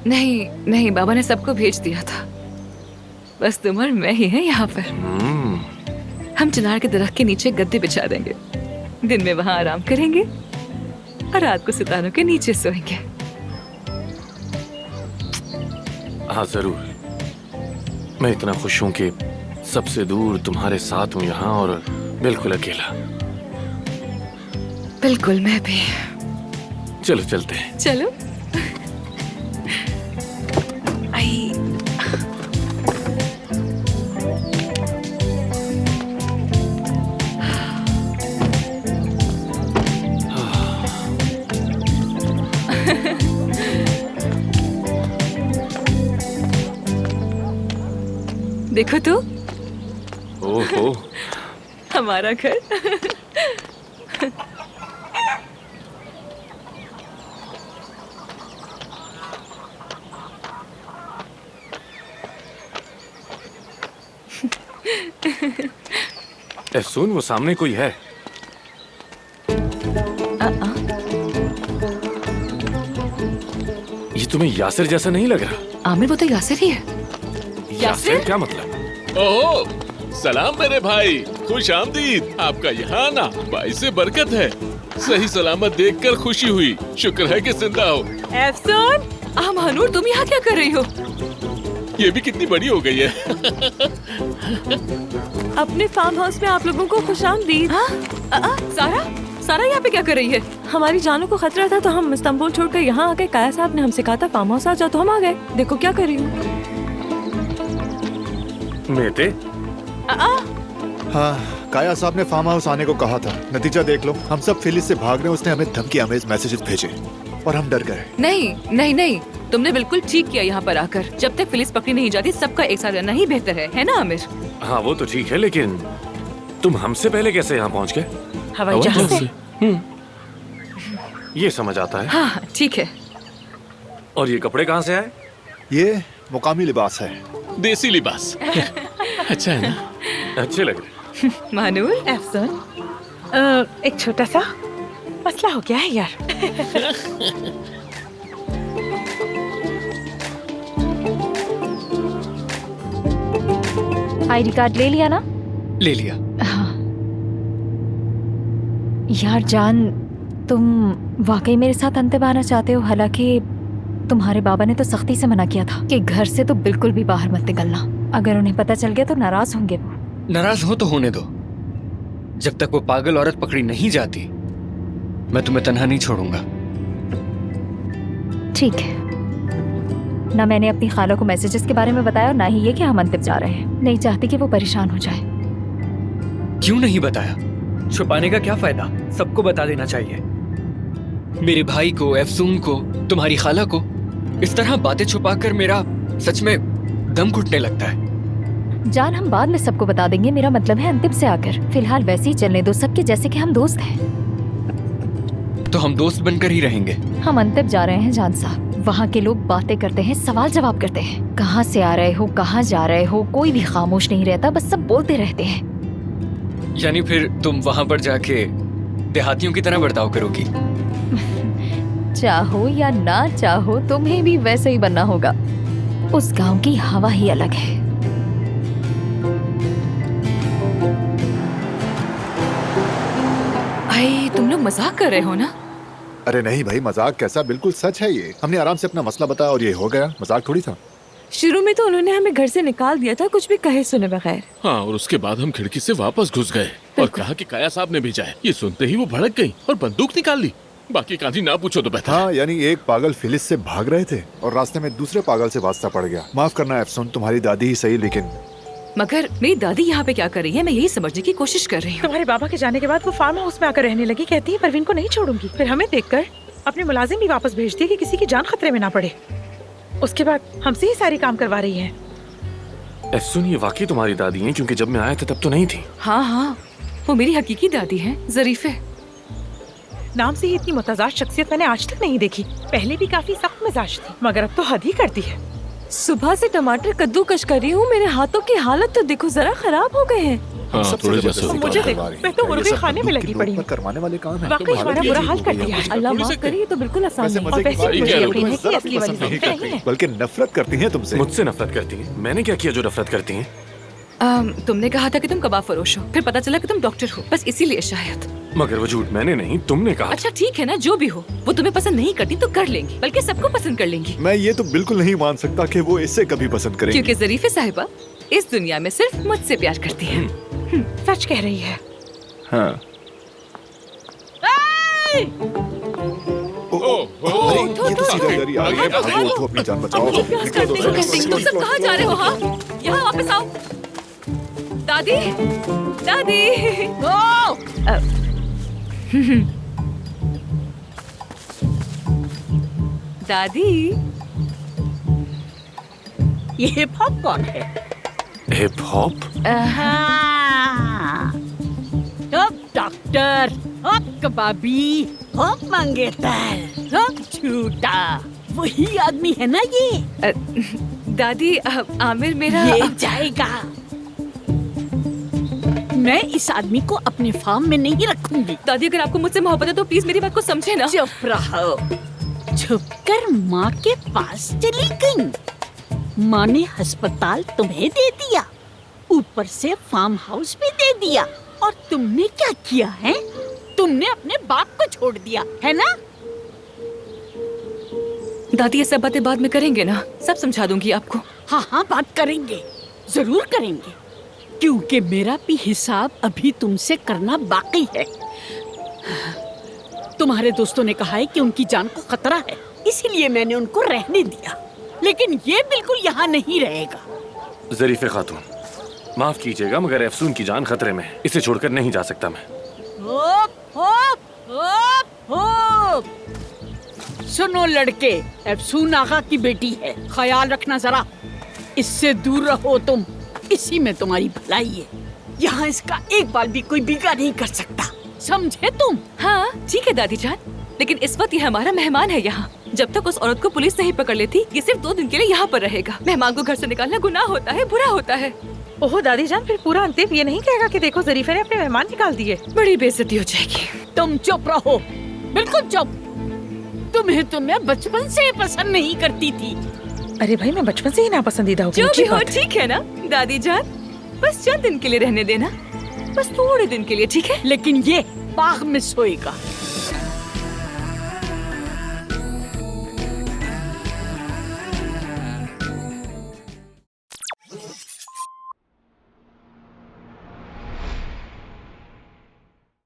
S1: नहीं, बाबा ने सबको भेज दिया था। बस तुम और मैं ही हैं यहाँ पर। हम चिनार के दरख्त के नीचे गद्दे बिछा देंगे। दिन में वहाँ आराम करेंगे और रात को सितारों के नीचे सोएंगे।
S2: हाँ जरूर। मैं इतना खुश हूं कि सबसे दूर तुम्हारे साथ हूं यहाँ, और बिल्कुल अकेला।
S1: बिल्कुल, मैं भी।
S2: चलो चलते हैं।
S1: चलो। आई। देखो तो,
S2: ओहो,
S1: हमारा घर।
S2: सुन, वो सामने कोई है। ये तुम्हें यासिर जैसा नहीं लग रहा?
S1: आमिर, वो तो यासिर ही है।
S2: यासिर क्या मतलब?
S14: ओहो, सलाम मेरे भाई, खुश आमदीद। आपका यहाँ आना भाई से बरकत है। सही सलामत देखकर खुशी हुई। शुक्र है कि जिंदा हो।
S12: एफसून,
S1: महानूर, तुम यहाँ क्या कर रही हो?
S14: ये भी कितनी बड़ी हो गई है।
S15: अपने फार्म हाउस में आप लोगों को खुशामदीद।
S1: सारा, सारा यहाँ पे क्या कर रही है?
S15: हमारी जानों को खतरा था तो हम इस्तांबुल छोड़कर यहाँ आ गए। काया साहब ने हमसे कहा था फार्म हाउस आ जाओ, तो हम आ गए। देखो क्या कर रही हूँ।
S2: मेते?
S6: हाँ, काया साहब ने फार्म हाउस आने को कहा था। नतीजा देख लो, हम सब फिलिस से भाग रहे हैं। उसने हमें धमकी आमेज मैसेजेस भेजे और हम डर गए।
S1: नहीं नहीं नहीं, तुमने बिल्कुल ठीक किया यहाँ पर आकर। जब तक फिलिस पकड़ी नहीं जाती, सबका एक साथ रहना ही बेहतर है ना आमिर?
S2: हाँ वो तो ठीक है, लेकिन तुम हमसे पहले कैसे यहाँ पहुँच गए?
S12: हवाई जहाज से।
S2: ये समझ आता है।
S1: हाँ ठीक है।
S2: और ये कपड़े कहाँ से आए?
S6: ये मुकामी लिबास है।
S14: देसी लिबास। अच्छा है ना?
S2: अच्छे लग रहे।
S12: महानूर, एफसून, एक छोटा सा मसला हो गया है यार।
S8: आईडी कार्ड ले लिया ना?
S9: ले लिया।
S8: हाँ। यार जान, तुम वाकई मेरे साथ अंतिम आना चाहते हो? हालांकि तुम्हारे बाबा ने तो सख्ती से मना किया था कि घर से तो बिल्कुल भी बाहर मत निकलना। अगर उन्हें पता चल गया तो नाराज होंगे वो।
S9: नाराज हो तो होने दो। जब तक वो पागल औरत पकड़ी नहीं जाती, मैं तुम्हें तन्हा नहीं छोड़ूंगा।
S8: ठीक है ना। मैंने अपनी खाला को मैसेजेस के बारे में बताया और ना ही ये कि हम अंतिम जा रहे हैं। नहीं चाहती कि वो परेशान हो जाए।
S9: क्यों नहीं बताया? छुपाने का क्या फायदा? सबको बता देना चाहिए। मेरे भाई को, एफसून को, तुम्हारी खाला को। इस तरह बातें छुपाकर मेरा सच में दम घुटने लगता है।
S8: जान, हम बाद में सबको बता देंगे। मेरा मतलब है अंतिम से आकर। फिलहाल वैसे ही चलने दो सबके, जैसे कि हम दोस्त हैं।
S9: तो हम दोस्त बनकर ही रहेंगे।
S8: हम अंतिम जा रहे हैं जान साहब। वहाँ के लोग बातें करते हैं, सवाल जवाब करते हैं। कहाँ से आ रहे हो, कहाँ जा रहे हो, कोई भी खामोश नहीं रहता, बस सब बोलते रहते हैं।
S9: यानी फिर तुम वहाँ पर जाके देहातियों की तरह बर्ताव करोगी?
S8: चाहो या ना चाहो, तुम्हें भी वैसे ही बनना होगा। उस गांव की हवा ही अलग है।
S1: भाई, तुम लोग मजाक कर रहे हो ना?
S6: अरे नहीं भाई, मजाक कैसा, बिल्कुल सच है ये। हमने आराम से अपना मसला बताया और ये हो गया। मजाक थोड़ी था।
S15: शुरू में तो उन्होंने हमें घर से निकाल दिया था, कुछ भी कहे सुने बगैर।
S14: हाँ, और उसके बाद हम खिड़की से वापस घुस गए और कहा कि काया साहब ने भेजा है। ये सुनते ही वो भड़क गई और बंदूक निकाल ली। बाकी कहानी ना पूछो तो बेहतर।
S6: हाँ, यानी एक पागल फिलिस से भाग रहे थे और रास्ते में दूसरे पागल से वास्ता पड़ गया। माफ करना एफसून, तुम्हारी दादी ही सही, लेकिन
S1: मगर मेरी दादी यहाँ पे क्या कर रही है, मैं यही समझने की कोशिश कर रही हूँ।
S12: तुम्हारे बाबा के जाने के बाद वो फार्म हाउस में आकर रहने लगी। कहती है परवीन को नहीं छोड़ूंगी। फिर हमें देखकर अपने मुलाजिम भी वापस भेज दिए कि किसी की जान खतरे में ना पड़े। उसके बाद हमसे ही सारी काम करवा रही है।
S2: एफसून, ये वाकई तुम्हारी दादी है? क्योंकि जब मैं आया था तब तो नहीं थी।
S1: हाँ हाँ, वो मेरी हकीकी दादी है, जरीफे।
S12: नाम से ही इतनी मुतजाज शख्सियत मैंने आज तक नहीं देखी। पहले भी काफी सख्त मिजाज थी, मगर अब तो हद ही करती है।
S15: सुबह से टमाटर कद्दूकश कर रही हूँ। मेरे हाथों की हालत तो देखो जरा, खराब हो गए हैं।
S14: हाँ, थोड़े जैसे
S12: मुझे देखो, मैं तो मुर्गे खाने में लगी पड़ी हूँ।
S6: करवाने वाले काम है।
S12: वाकई हमारा बुरा हाल कर दिया है।
S15: अल्लाह माफ करे, ये तो बिल्कुल आसान नहीं।
S12: और वैसे भी मुझे यकीन है कि असली वाली नहीं है।
S6: बल्कि नफरत करती हैं तुमसे।
S2: मुझसे नफरत करती हैं? मैंने क्या किया जो नफरत करती हैं?
S1: तुमने कहा था कि तुम कबाब फरोश हो, फिर पता चला कि तुम डॉक्टर हो, बस इसीलिए शायद।
S2: मगर वो झूठ मैंने नहीं, तुमने कहा।
S1: अच्छा ठीक है ना, जो भी हो, वो तुम्हें पसंद नहीं करती तो कर लेंगी, बल्कि सबको पसंद कर लेंगी।
S6: मैं ये तो बिल्कुल नहीं मान सकता कि वो इससे कभी पसंद करेंगी।
S1: क्योंकि ज़रीफ़े साहिबा इस दुनिया में सिर्फ मुझसे प्यार करती है।
S12: सच कह रही है।
S6: हाँ। ये तो सीधा इधर ही आ गए। भागो, तो अपनी जान बचाओ।
S1: तुम सब कहाँ जा रहे हो? हाँ, यहाँ वापस आओ। दादी, दादी। दादी,
S11: ये हिप हॉप कौन है?
S2: Hip hop?
S11: अब डॉक्टर, अब कबाबी, अब मंगेतर, अब झूठा, वही आदमी है ना ये?
S1: दादी, आमिर मेरा
S11: ये जाएगा। मैं इस आदमी को अपने फार्म में नहीं रखूंगी।
S1: दादी, अगर आपको मुझसे मोहब्बत है तो प्लीज मेरी बात को समझे ना।
S11: चुप रहो। छुपकर माँ के पास चली गई। माँ ने अस्पताल तुम्हें दे दिया, ऊपर से फार्म हाउस भी दे दिया, और तुमने क्या किया है? तुमने अपने बाप को छोड़ दिया है ना?
S1: दादी, ये सब बातें बाद में करेंगे ना, सब समझा दूंगी आपको।
S11: हाँ हाँ, बात करेंगे, जरूर करेंगे, क्योंकि मेरा भी हिसाब अभी तुमसे करना बाकी है। तुम्हारे दोस्तों ने कहा है कि उनकी जान को खतरा है, इसीलिए मैंने उनको रहने दिया, लेकिन ये बिल्कुल यहाँ नहीं रहेगा।
S2: ज़रीफ़े खातून, माफ कीजिएगा मगर अफसून की जान खतरे में है, इसे छोड़कर नहीं जा सकता मैं।
S11: Hope, hope, hope, hope. सुनो लड़के, अफसून आगा की बेटी है, ख्याल रखना जरा, इससे दूर रहो तुम, इसी में तुम्हारी भलाई है। यहाँ इसका एक बाल भी कोई बिगाड़ नहीं कर सकता, समझे तुम?
S1: हाँ ठीक है दादी जान, लेकिन इस वक्त ये हमारा मेहमान है यहाँ। जब तक उस औरत को पुलिस नहीं पकड़ लेती, ये सिर्फ 2 दिन के लिए यहाँ पर रहेगा। मेहमान को घर से निकालना गुनाह होता है, बुरा होता है।
S12: ओहो दादी जान, फिर पूरा अंतिम ये नहीं कहेगा कि देखो ज़रीफ़े ने अपने मेहमान निकाल दिए।
S1: बड़ी बेइज्जती हो जाएगी।
S11: तुम चुप रहो, बिल्कुल चुप। तुम्हें तो मैं बचपन से पसंद नहीं करती थी।
S12: अरे भाई, मैं बचपन से ही नापसंदीदा हूँ।
S1: जो भी हो ठीक है ना दादी जान, बस चंद दिन के लिए रहने देना, बस थोड़े दिन के लिए, ठीक है?
S11: लेकिन ये बाग में सोएगा।